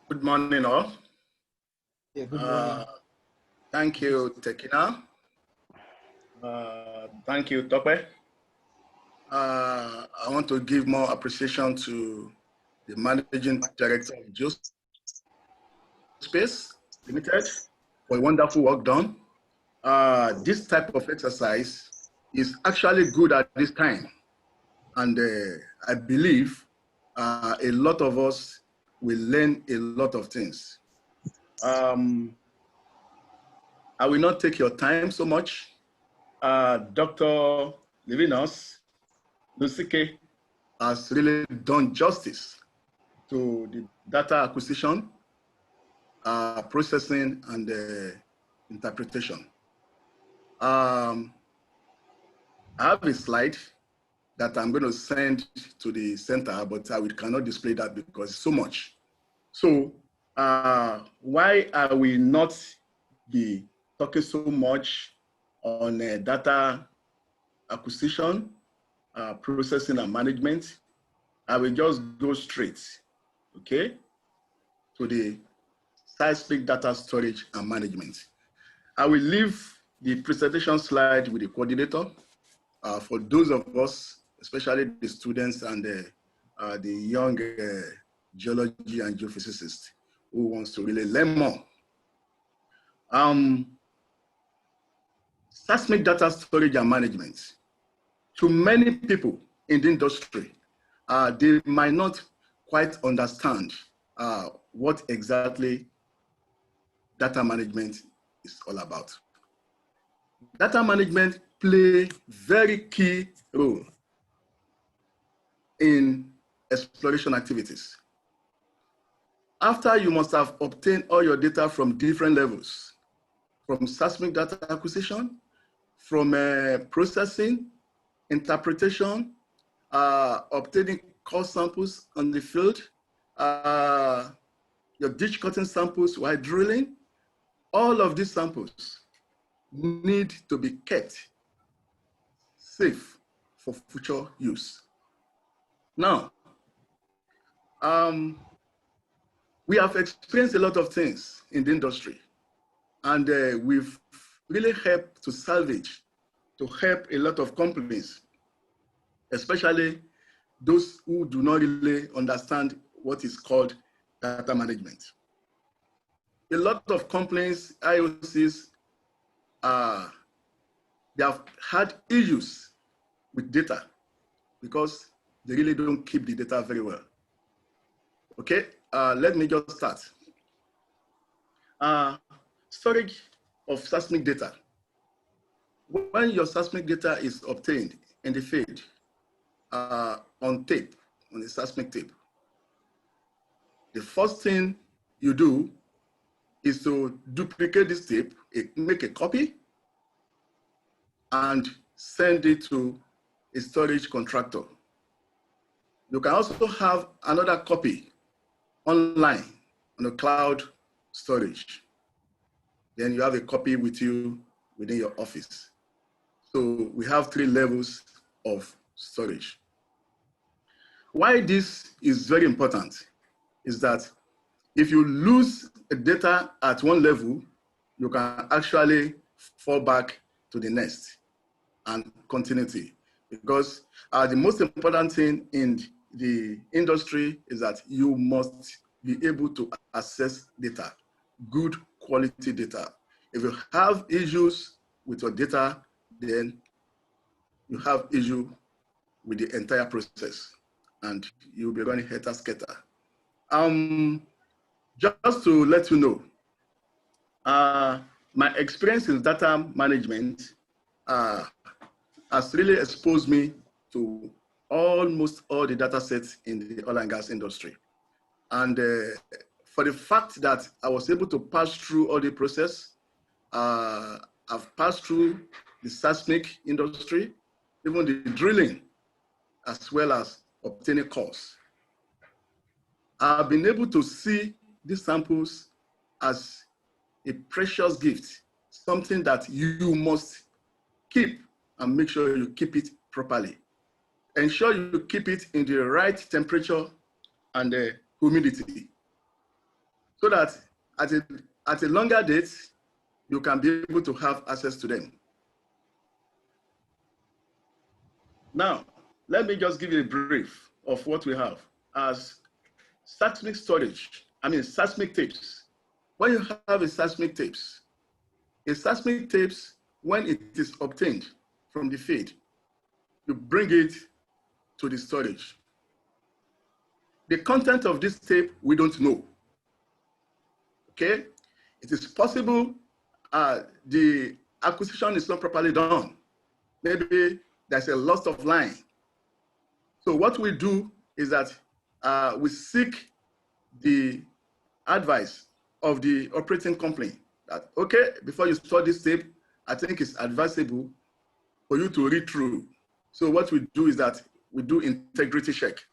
Good morning, all. Yeah, good morning. Thank you, Tekina. Thank you, Tope. I want to give more appreciation to the Managing Director of GEOSPACE Limited for a wonderful work done. This type of exercise is actually good at this time. And I believe a lot of us will learn a lot of things. I will not take your time so much. Dr. LIVINUS NOSIKE has really done justice to the data acquisition, processing, and interpretation. I have a slide that I'm going to send to the center, but I cannot display that because it's so much. So why are we not be talking so much on data acquisition, processing, and management? I will just go straight, okay, to the SEISMIC data storage and management. I will leave the presentation slide with the coordinator for those of us, especially the students and the young geology and geophysicists who wants to really learn more. SEISMIC data storage and management. To many people in the industry, they might not quite understand what exactly data management is all about. Data management play very key role in exploration activities. After you must have obtained all your data from different levels, from SEISMIC data acquisition, from processing, interpretation, obtaining core samples on the field, your ditch cutting samples while drilling, all of these samples need to be kept safe for future use. Now, we have experienced a lot of things in the industry, and we've really helped to salvage, to help a lot of companies, especially those who do not really understand what is called data management. A lot of companies, IOCs, they have had issues with data because they really don't keep the data very well. Okay, let me just start. Storage of seismic data. When your seismic data is obtained in the field on tape, on the seismic tape, the first thing you do is to duplicate this tape, make a copy, and send it to a storage contractor. You can also have another copy online on the cloud storage. Then you have a copy with you within your office. So we have 3 levels of storage. Why this is very important is that if you lose the data at one level, you can actually fall back to the next and continuity. Because the most important thing in the industry is that you must be able to access data, good quality data. If you have issues with your data, then you have issue with the entire process and you'll be running helter-skelter. Just to let you know, my experience in data management has really exposed me to almost all the data sets in the oil and gas industry. And for the fact that I was able to pass through all the process, I've passed through the seismic industry, even the drilling, as well as obtaining cores. I've been able to see these samples as a precious gift, something that you must keep and make sure you keep it properly. Ensure you keep it in the right temperature and humidity, so that at a longer date, you can be able to have access to them. Now, let me just give you a brief of what we have as seismic storage, seismic tapes. When you have a seismic tapes, when it is obtained from the field, you bring it to the storage. The content of this tape, we don't know. Okay? It is possible the acquisition is not properly done. Maybe there's a loss of line. So what we do is that we seek the advice of the operating company that, okay, before you store this tape, I think it's advisable for you to read through. So what we do is that we do integrity check.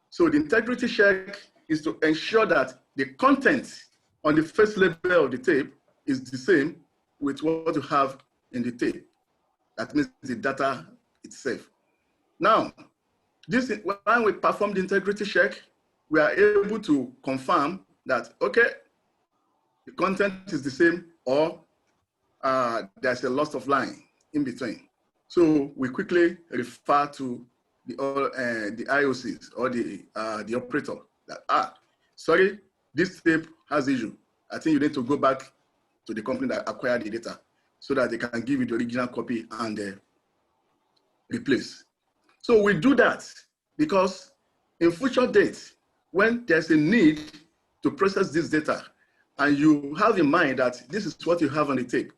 So the integrity check is to ensure that the content on the first level of the tape is the same with what you have in the tape. That means the data itself. Now, when we perform the integrity check, we are able to confirm that, okay, the content is the same or there's a loss of line in between. So we quickly refer to the IOCs or the operator that, sorry, this tape has issue. I think you need to go back to the company that acquired the data so that they can give you the original copy and replace. So we do that because in future dates, when there's a need to process this data and you have in mind that this is what you have on the tape,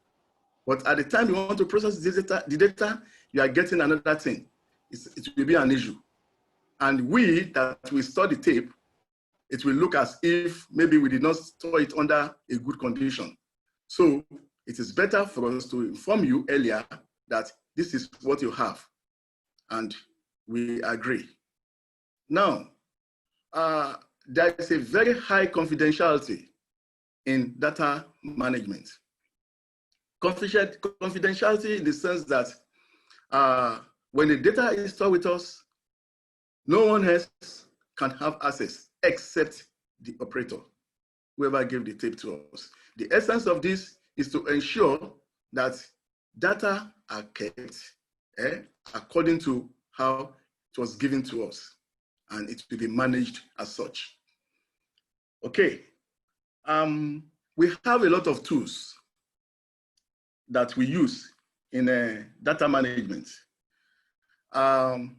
but at the time you want to process this data, the data, you are getting another thing. It will be an issue. And that we store the tape, it will look as if maybe we did not store it under a good condition. So it is better for us to inform you earlier that this is what you have. And we agree. Now, there is a very high confidentiality in data management. Confidentiality in the sense that when the data is stored with us, no one else can have access except the operator, whoever gave the tape to us. The essence of this is to ensure that data are kept according to how it was given to us, and it will be managed as such. Okay, we have a lot of tools that we use in data management. Number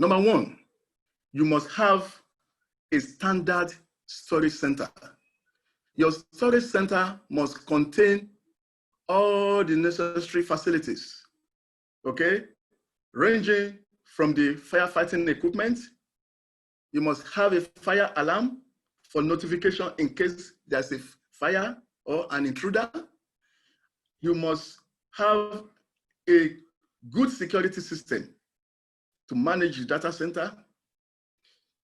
one, you must have a standard storage center. Your storage center must contain all the necessary facilities, okay? Ranging from the firefighting equipment. You must have a fire alarm for notification in case there's a fire or an intruder. You must have a good security system to manage the data center.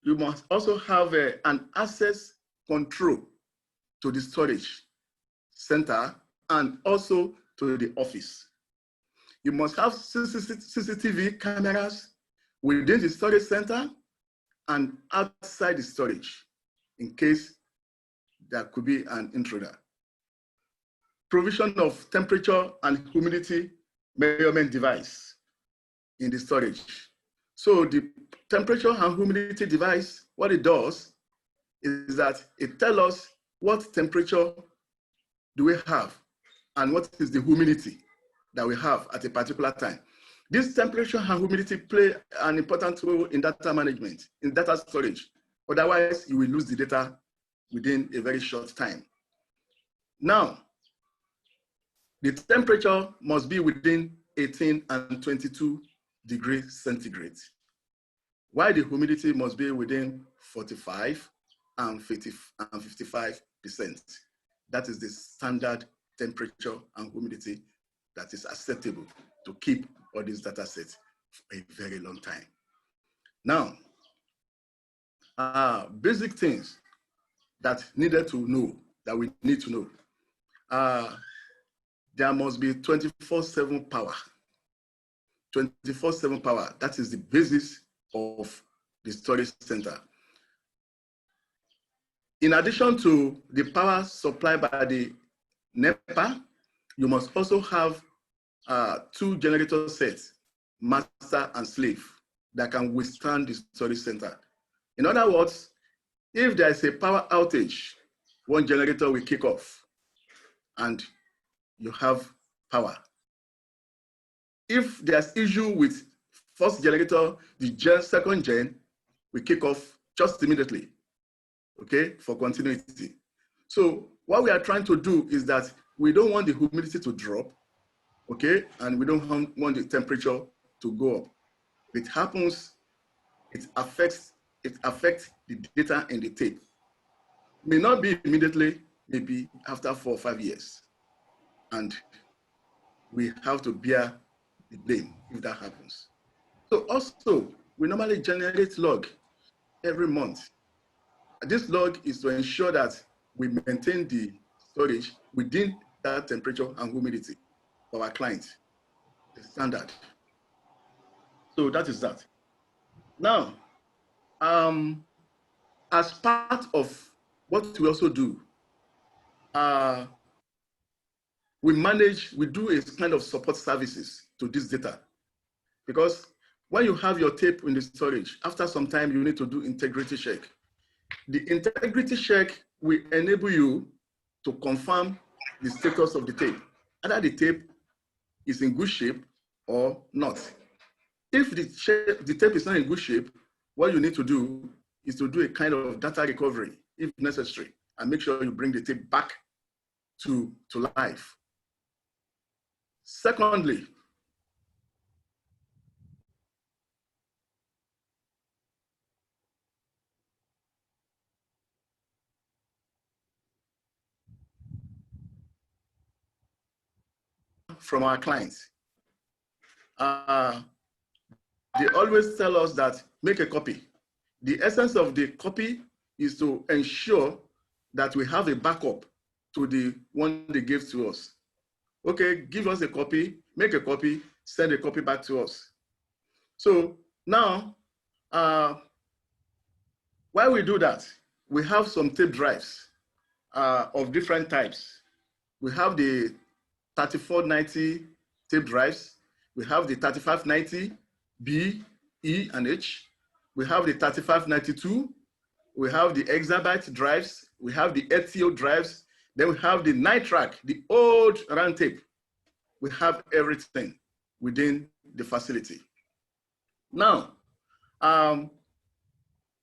You must also have an access control to the storage center and also to the office. You must have CCTV cameras within the storage center and outside the storage in case there could be an intruder. Provision of temperature and humidity measurement device in the storage. So the temperature and humidity device, what it does is that it tells us what temperature do we have and what is the humidity that we have at a particular time. This temperature and humidity play an important role in data management, in data storage. Otherwise, you will lose the data within a very short time. Now, the temperature must be within 18 and 22 degrees centigrade, while the humidity must be within 45 and 55%. That is the standard temperature and humidity that is acceptable to keep all these data sets for a very long time. Now, basic things that needed to know, that we need to know. There must be 24/7 power. 24/7 power, that is the basis of the storage center. In addition to the power supplied by the NEPA, you must also have 2 generator sets, master and slave, that can withstand the storage center. In other words, if there is a power outage, one generator will kick off and you have power. If there's issue with first generator, the second gen will kick off just immediately, okay, for continuity. So what we are trying to do is that we don't want the humidity to drop, okay, and we don't want the temperature to go up. It happens, it affects the data in the tape. May not be immediately, maybe after 4 or 5 years. And we have to bear the blame if that happens. So also, we normally generate log every month. This log is to ensure that we maintain the storage within that temperature and humidity for our client, the standard. So that is that. Now, as part of what we also do, we do a kind of support services to this data. Because when you have your tape in the storage, after some time, you need to do integrity check. The integrity check will enable you to confirm the status of the tape, either the tape is in good shape or not. If the tape is not in good shape, what you need to do is to do a kind of data recovery, if necessary, and make sure you bring the tape back to life. Secondly, from our clients, they always tell us that make a copy. The essence of the copy is to ensure that we have a backup to the one they gave to us. Okay, give us a copy, make a copy, send a copy back to us. So now, while we do that, we have some tape drives of different types. We have the 3490 tape drives. We have the 3590 B, E, and H. We have the 3592. We have the exabyte drives. We have the ETIO drives. Then we have the NITRAC, the old round tape. We have everything within the facility. Now,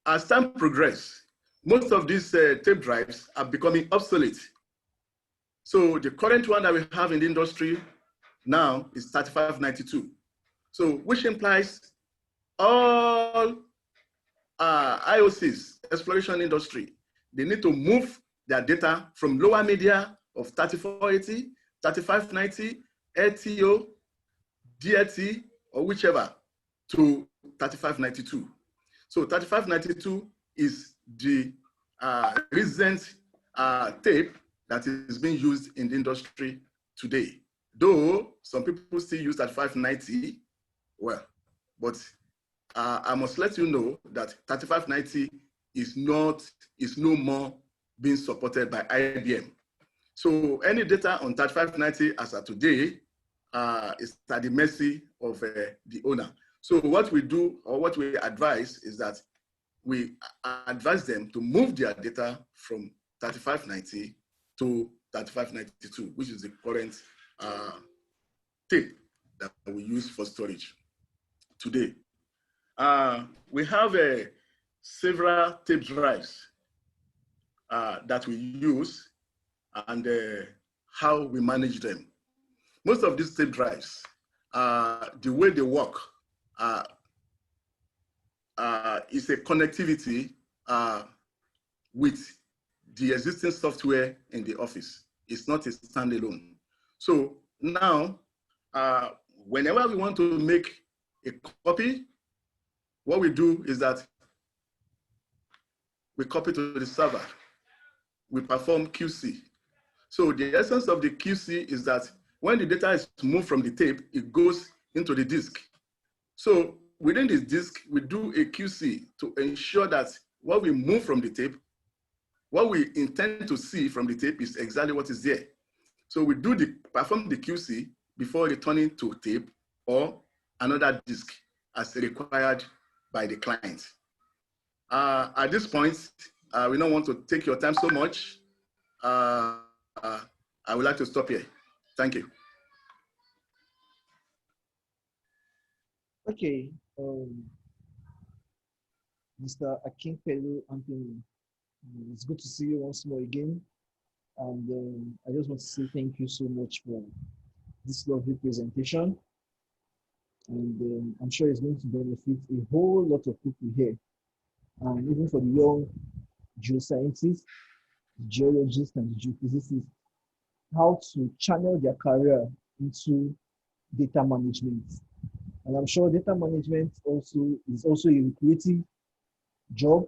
as time progresses, most of these tape drives are becoming obsolete. So the current one that we have in the industry now is 3592. So which implies all IOCs, exploration industry, they need to move their data from lower media of 3480, 3590, ETIO, DLT, or whichever, to 3592. So 3592 is the recent tape that is being used in the industry today. Though some people still use 3590, well, but I must let you know that 3590 is no more being supported by IBM. So any data on 3590 as of today is at the mercy of the owner. So what we do, or what we advise, is that we advise them to move their data from 3590 to 3592, which is the current tape that we use for storage today. We have several tape drives that we use and how we manage them. Most of these tape drives, the way they work is a connectivity with the existing software in the office. It's not a standalone. So now, whenever we want to make a copy, what we do is that we copy to the server. We perform QC. So the essence of the QC is that when the data is moved from the tape, it goes into the disk. So within this disk, we do a QC to ensure that what we move from the tape, what we intend to see from the tape is exactly what is there. So we perform the QC before returning to tape or another disk as required by the client. At this point, we don't want to take your time so much. I would like to stop here. Thank you. Okay, Mr. AKINPELU Anthony, it's good to see you once more again. And I just want to say thank you so much for this lovely presentation. And I'm sure it's going to benefit a whole lot of people here. And even for the young geoscientists, geologists, and geophysicists, how to channel their career into data management. And I'm sure data management is also a lucrative job,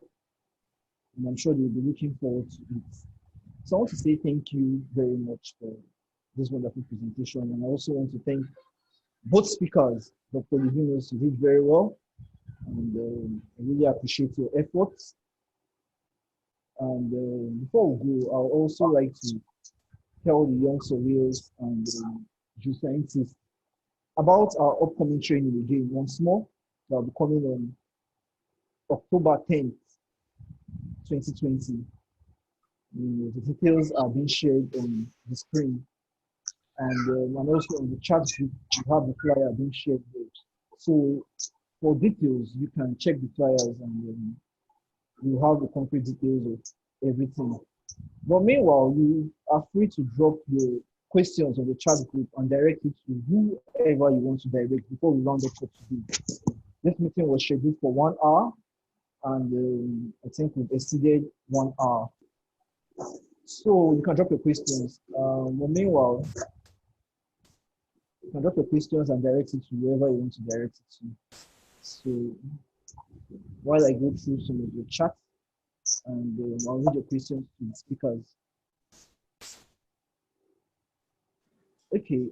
and I'm sure they'll be looking forward to it. So I want to say thank you very much for this wonderful presentation, and I also want to thank both speakers. Dr. LIVINUS, you did very well, and I really appreciate your efforts. And before we go, I'll also like to tell the young surveyors and geoscientists about our upcoming training again once more. That will be coming on October 10th, 2020. The details are being shared on the screen. And also on the chat group, you have the flyer being shared there. So for details, you can check the flyers and you have the concrete details of everything. But meanwhile, you are free to drop your questions on the chat group and direct it to whoever you want to direct before we round up for today. This meeting was scheduled for 1 hour, and I think we've exceeded 1 hour. So you can drop your questions. But meanwhile, you can drop your questions and direct it to whoever you want to direct it to. So while I go through some of your chat, and I'll read your questions to the speakers. Okay.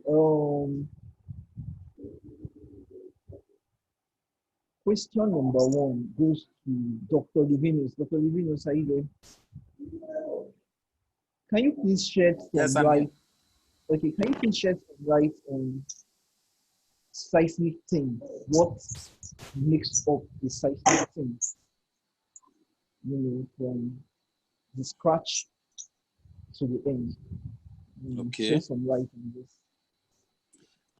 Question number one goes to Dr. Livinus. Dr. Livinus, are you there? Can you please shed Yes, some I'm here. light? Okay, can you please shed some light on seismic team? What makes up the seismic team? You know, from the scratch to the end. Okay. Shed some light on this.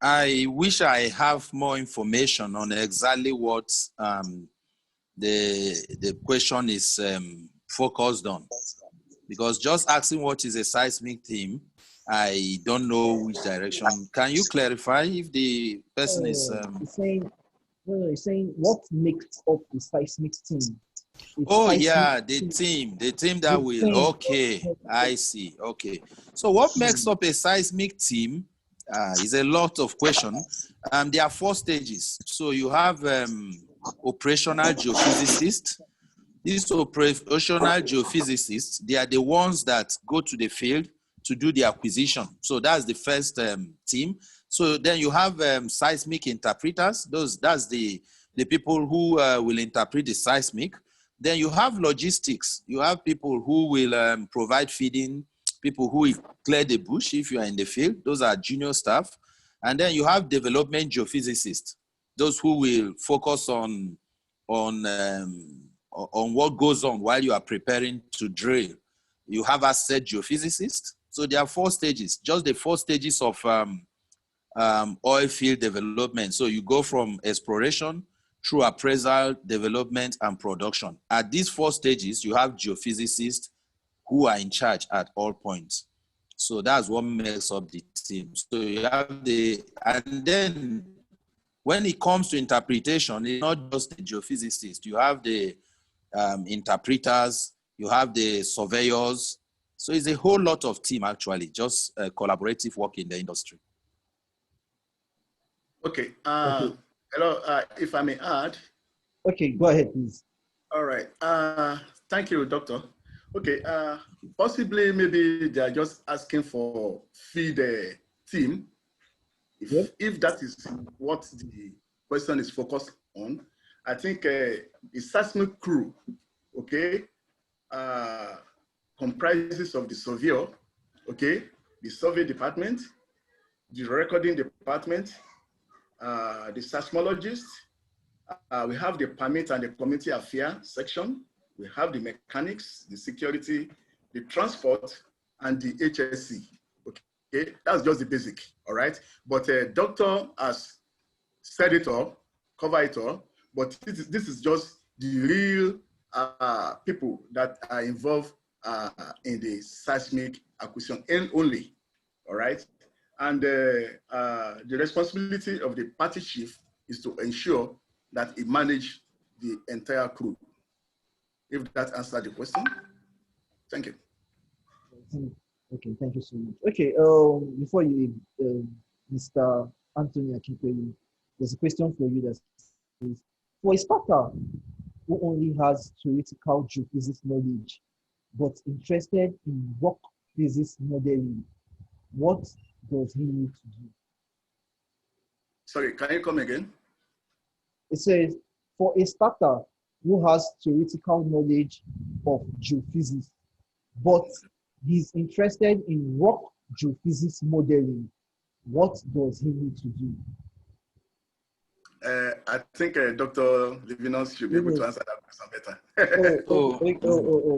I wish I have more information on exactly what the question is focused on, because just asking what is a seismic team, I don't know which direction. Can you clarify if the person is? He's saying, no, he's saying what makes up the seismic team? Oh yeah, the team that will. Okay, I see. Okay, so what makes up a seismic team is a lot of questions. There are 4 stages. So you have operational geophysicists. These operational geophysicists, they are the ones that go to the field to do the acquisition. So that's the first team. So then you have seismic interpreters. That's the people who will interpret the seismic. Then you have logistics. You have people who will provide feeding, people who will clear the bush if you are in the field. Those are junior staff. And then you have development geophysicists, those who will focus on what goes on while you are preparing to drill. You have asset geophysicists. So there are 4 stages, just the 4 stages of oil field development. So you go from exploration through appraisal, development, and production. At these 4 stages, you have geophysicists who are in charge at all points. So that's what makes up the team. So you have and then when it comes to interpretation, it's not just the geophysicists. You have the interpreters, you have the surveyors. So it's a whole lot of team, actually, just collaborative work in the industry. Okay. Hello, if I may add. Okay, go ahead, please. All right. Thank you, Doctor. Okay. Possibly, maybe they are just asking for feed team. If that is what the question is focused on, I think the seismic crew, okay, comprises of the surveyor, okay, the survey department, the recording department, the seismologist, we have the permit and the community affairs section, we have the mechanics, the security, the transport, and the HSC. Okay, that's just the basic, all right? But doctor has said it all, covered it all, but this is just the real people that are involved in the seismic acquisition and only, all right? And the responsibility of the party chief is to ensure that he manage the entire crew. If that answered the question, thank you. Okay, thank you so much. Okay, before you, Mr. Anthony AKINPELU, there's a question for you that says, for a starter who only has theoretical geophysics knowledge, but interested in rock physics modeling, what does he need to do? Sorry, can you come again? It says, for a starter who has theoretical knowledge of geophysics, but he's interested in rock geophysics modeling, what does he need to do? I think Dr. Livinus should be able to answer that question better.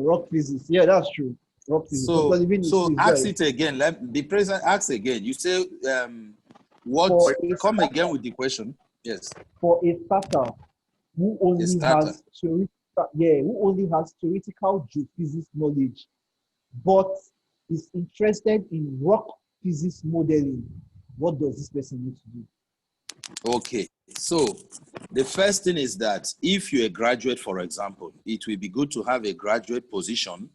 Rock physics. Yeah, that's true. Rock physics. So, Livinus, so please, ask it again. Let be present. Ask again. You say come again with the question. Yes. For a starter who only has theoretical geophysics knowledge, but is interested in rock physics modeling, what does this person need to do? Okay, so the first thing is that if you're a graduate, for example, it will be good to have a graduate position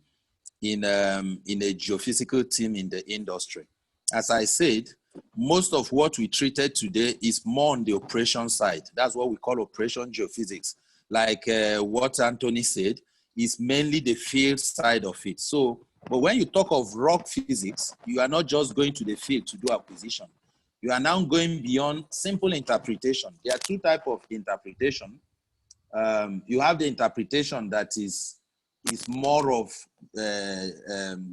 in a geophysical team in the industry. As I said, most of what we treated today is more on the operation side. That's what we call operation geophysics. Like what Anthony said, is mainly the field side of it. So, but when you talk of rock physics, you are not just going to the field to do acquisition. You are now going beyond simple interpretation. There are two types of interpretation. You have the interpretation that is more of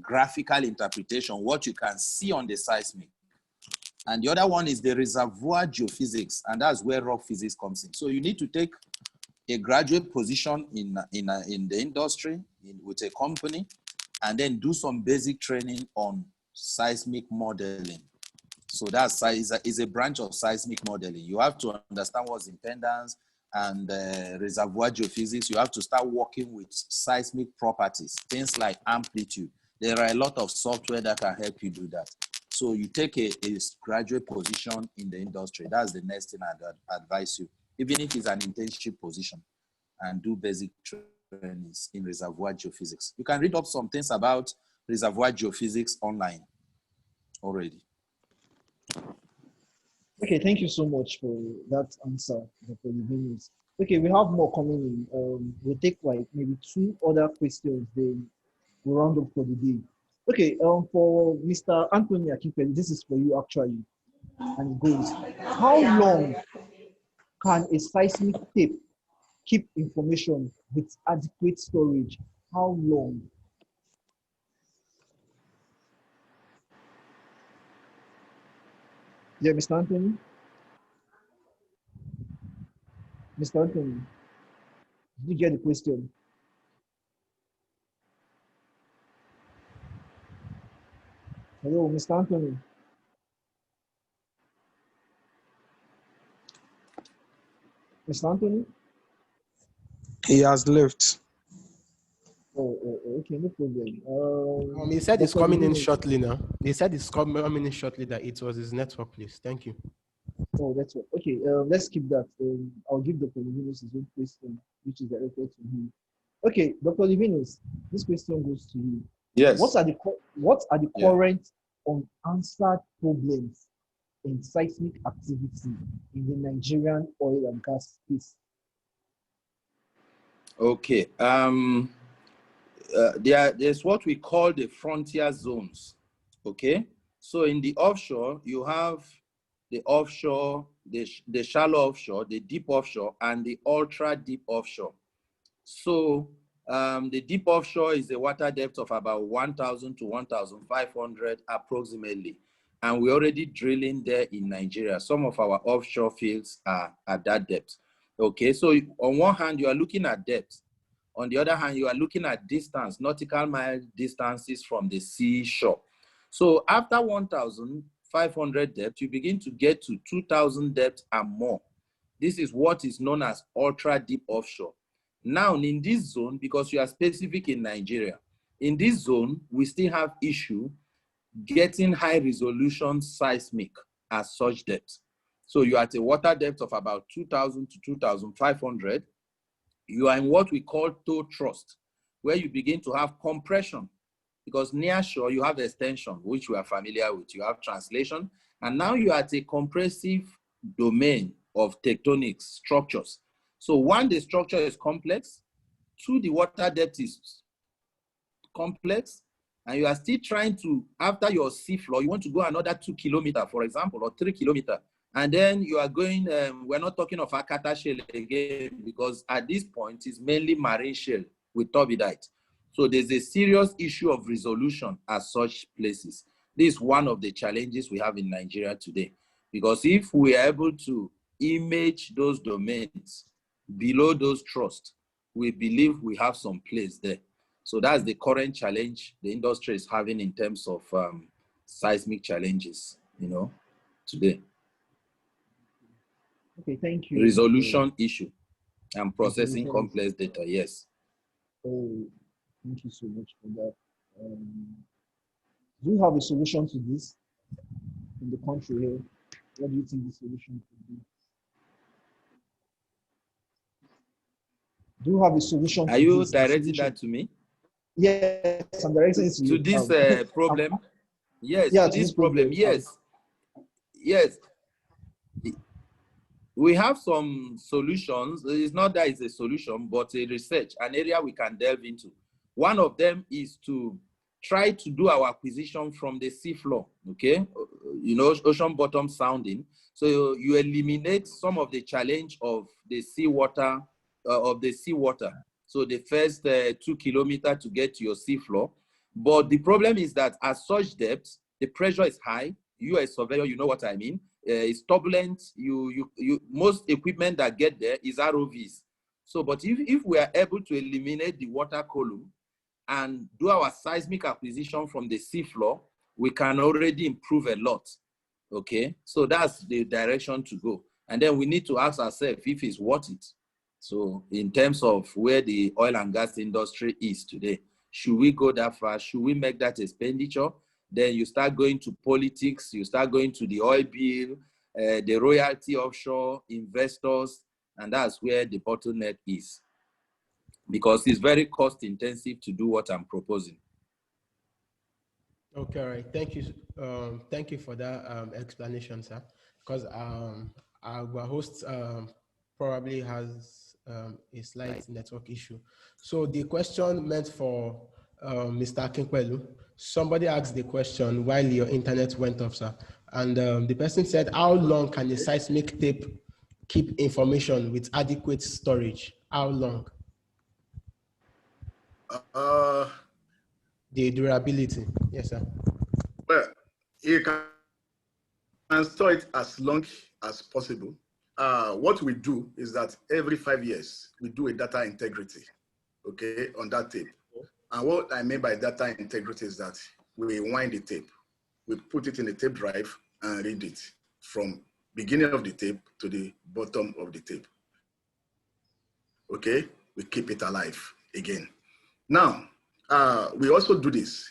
graphical interpretation, what you can see on the seismic. And the other one is the reservoir geophysics, and that's where rock physics comes in. So you need to take a graduate position in the industry with a company, and then do some basic training on seismic modeling. So that's is a branch of seismic modeling. You have to understand what's impedance and reservoir geophysics. You have to start working with seismic properties, things like amplitude. There are a lot of software that can help you do that. So you take a graduate position in the industry. That's the next thing I'd advise you, even if it's an internship position, and do basic trainings in reservoir geophysics. You can read up some things about reservoir geophysics online already. Okay, thank you so much for that answer, Dr. LIVINUS. Okay, we have more coming in. We'll take like maybe 2 other questions, then we'll round up for the day. Okay, for Mr. Anthony AKINPELU, this is for you actually, and it goes, how long can a seismic tape keep information with adequate storage? How long? Yeah, Mr. Anthony? Mr. Anthony, did you get the question? Hello, Mr. Anthony. Mr. Anthony? He has left. Oh, okay, no problem. He said it's Dr. coming in LIVINUS. shortly now. He said it's coming in shortly, that it was his network, please. Thank you. Oh, that's what. Okay, let's keep that. I'll give Dr. LIVINUS his own question, which is directed to him. Okay, Dr. LIVINUS, this question goes to you. Yes. What are the current unanswered problems in seismic activity in the Nigerian oil and gas space? Okay. There's what we call the frontier zones. Okay. So in the offshore, you have the offshore, the shallow offshore, the deep offshore, and the ultra deep offshore. So the deep offshore is a water depth of about 1,000 to 1,500 approximately. And we're already drilling there in Nigeria. Some of our offshore fields are at that depth. Okay, so on one hand, you are looking at depth. On the other hand, you are looking at distance, nautical mile distances from the seashore. So after 1,500 depth, you begin to get to 2,000 depth and more. This is what is known as ultra deep offshore. Now in this zone, because you are specific in Nigeria, in this zone, we still have issue getting high resolution seismic at such depth. So you are at a water depth of about 2,000 to 2,500. You are in what we call toe thrust, where you begin to have compression, because near shore you have extension, which we are familiar with. You have translation, and now you are at a compressive domain of tectonic structures. So one, the structure is complex. Two, the water depth is complex. And you are still trying to, after your seafloor, you want to go another 2 kilometers, for example, or 3 kilometers. And then you are going, we're not talking of Akata shale again, because at this point, it's mainly marine shale with turbidite. So there's a serious issue of resolution at such places. This is one of the challenges we have in Nigeria today. Because if we are able to image those domains below those thrusts, we believe we have some place there. So that's the current challenge the industry is having in terms of seismic challenges, today. Okay, thank you. Resolution issue and processing complex data, yes. Oh, thank you so much for that. Do you have a solution to this in the country here? What do you think the solution could be? Do you have a solution? Are you directing that to me? Yes, I'm directing it to you. This problem? Yes, yeah, to this problem, yes. Yes. We have some solutions. It's not that it's a solution, but a research, an area we can delve into. One of them is to try to do our acquisition from the seafloor, okay? Ocean bottom sounding. So you eliminate some of the challenge of the seawater, So the first 2 kilometers to get to your seafloor. But the problem is that at such depths, the pressure is high. You as a surveyor, you know what I mean. It's turbulent. Most equipment that get there is ROVs. So, but if we are able to eliminate the water column and do our seismic acquisition from the seafloor, we can already improve a lot. Okay, so that's the direction to go. And then we need to ask ourselves if it's worth it. So in terms of where the oil and gas industry is today, should we go that far? Should we make that expenditure? Then you start going to politics, you start going to the oil bill, the royalty offshore, investors, and that's where the bottleneck is. Because it's very cost intensive to do what I'm proposing. Okay, all right. Thank you for that explanation, sir. Because our host probably has a slight network issue. So the question meant for Mr. AKINPELU, somebody asked the question while your internet went off, sir. And the person said, how long can a seismic tape keep information with adequate storage? How long? The durability. Yes, sir. Well, you can store it as long as possible. What we do is that every 5 years, we do a data integrity, okay, on that tape. And what I mean by data integrity is that we wind the tape, we put it in a tape drive and read it from beginning of the tape to the bottom of the tape. Okay, we keep it alive again. Now, we also do this.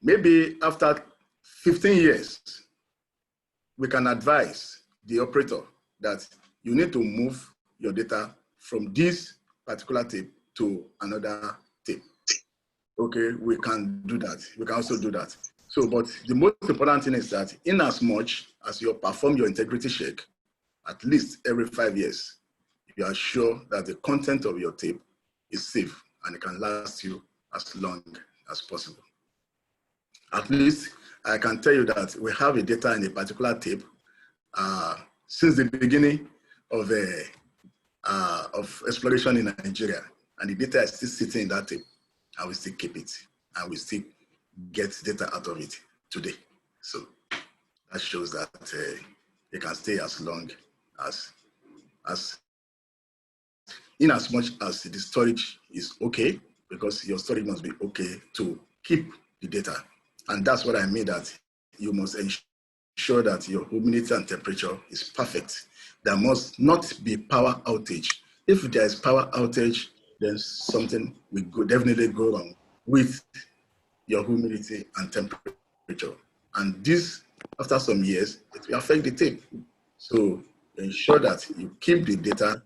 Maybe after 15 years, we can advise the operator that you need to move your data from this particular tape to another tape. Okay, we can do that. We can also do that. So, but the most important thing is that in as much as you perform your integrity check, at least every 5 years, you are sure that the content of your tape is safe and it can last you as long as possible. At least I can tell you that we have a data in a particular tape since the beginning of exploration in Nigeria, and the data is still sitting in that tape, and we still keep it, and we still get data out of it today. So that shows that it can stay as long as in as much as the storage is okay, because your storage must be okay to keep the data. And that's what I mean, that you must ensure that your humidity and temperature is perfect. There must not be power outage. If there is power outage, then something will definitely go wrong with your humidity and temperature. And this, after some years, it will affect the tape. So ensure that you keep the data,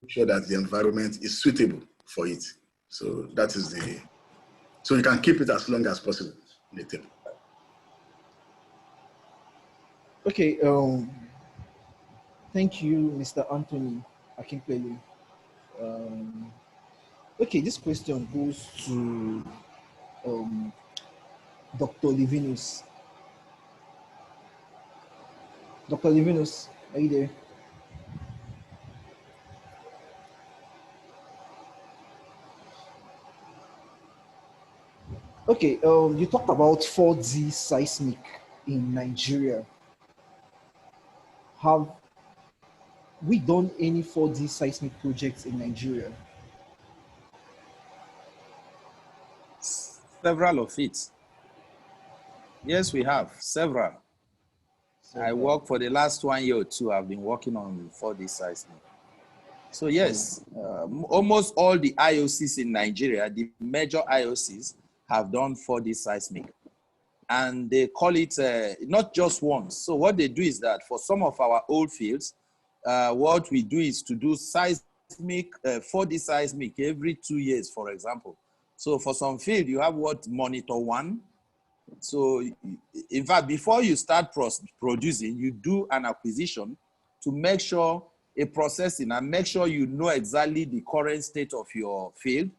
ensure that the environment is suitable for it. So that is so you can keep it as long as possible in the tape. Okay, thank you, Mr. Anthony AKINPELU. Okay, this question goes to Dr. Livinus. Dr. Livinus, are you there? Okay, you talked about 4D seismic in Nigeria. Have we done any 4D seismic projects in Nigeria? Several of it. Yes, we have several. I work for the last 1 year or two. I've been working on 4D seismic. So yes, almost all the IOCs in Nigeria, the major IOCs, have done 4D seismic. And they call it not just once. So what they do is that for some of our old fields, what we do is to do seismic, 4D seismic every 2 years, for example. So for some field, you have what, monitor 1. So in fact, before you start producing, you do an acquisition to make sure a processing and make sure you know exactly the current state of your field.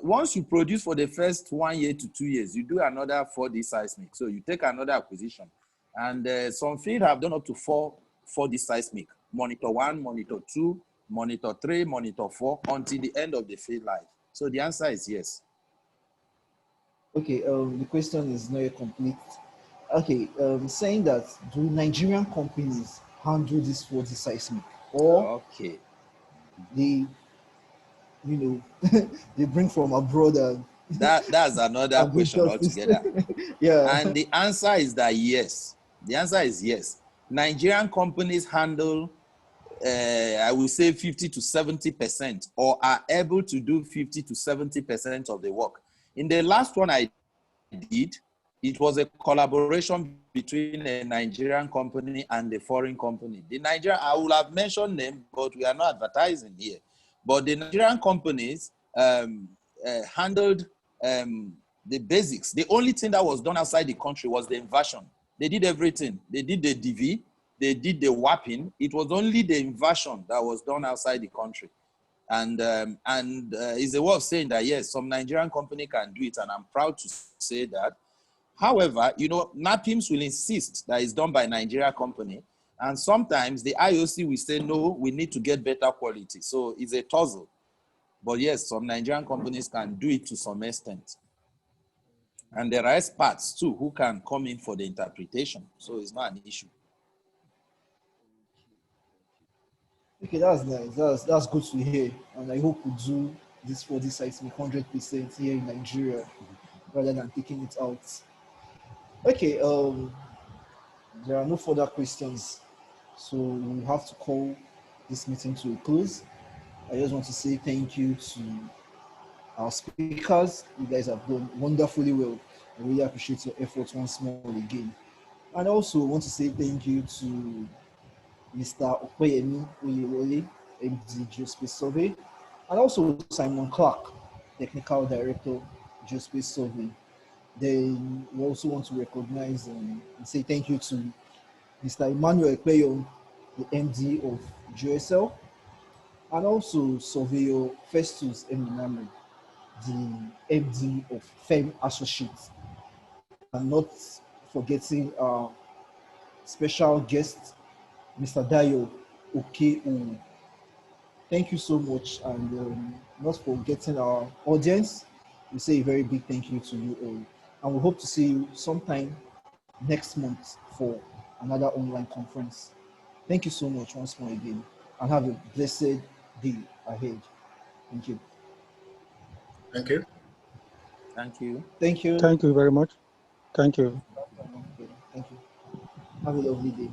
Once you produce for the first 1 year to 2 years, you do another 4D seismic. So you take another acquisition. And some fields have done up to 4D seismic. Monitor 1, monitor 2, monitor 3, monitor 4, until the end of the field life. So the answer is yes. Okay, the question is not yet complete. Okay, saying that, do Nigerian companies handle this 4D seismic? Or Okay. they, they bring from abroad and That's another and do question justice? altogether. Yeah. And the answer is that yes. The answer is yes. Nigerian companies handle, I will say 50 to 70%, or are able to do 50 to 70% of the work. In the last one I did, it was a collaboration between a Nigerian company and a foreign company. The Nigerian, I will have mentioned them, but we are not advertising here. But the Nigerian companies handled the basics. The only thing that was done outside the country was the inversion. They did everything. They did the DV, they did the warping. It was only the inversion that was done outside the country. And it's a way of saying that, yes, some Nigerian company can do it, and I'm proud to say that. However, NAPIMS will insist that it's done by a Nigeria company, and sometimes the IOC will say, no, we need to get better quality. So it's a tussle. But yes, some Nigerian companies can do it to some extent. And there are experts too who can come in for the interpretation. So it's not an issue. Okay, that's nice. That's good to hear. And I hope we do this 4D seismic 100% here in Nigeria rather than taking it out. Okay, there are no further questions. So we have to call this meeting to a close. I just want to say thank you to our speakers. You guys have done wonderfully well. I really appreciate your efforts once more again. And also want to say thank you to Mr. Okoyemi Oyewole, MD GeoSpace Survey, and also Simon Clark, Technical Director, GeoSpace Survey. Then we also want to recognize and say thank you to Mr. Emmanuel Ekpeyon, the MD of GeoSL, and also Surveyor Festus Eminame, the MD of FEM Associates. And not forgetting our special guest, Mr. Dayo Okeu. Thank you so much, and not forgetting our audience. We say a very big thank you to you all, and we hope to see you sometime next month for another online conference. Thank you so much once more again, and have a blessed day ahead. Thank you. Thank you. Thank you. Thank you. Thank you very much. Thank you. Thank you. Have a lovely day.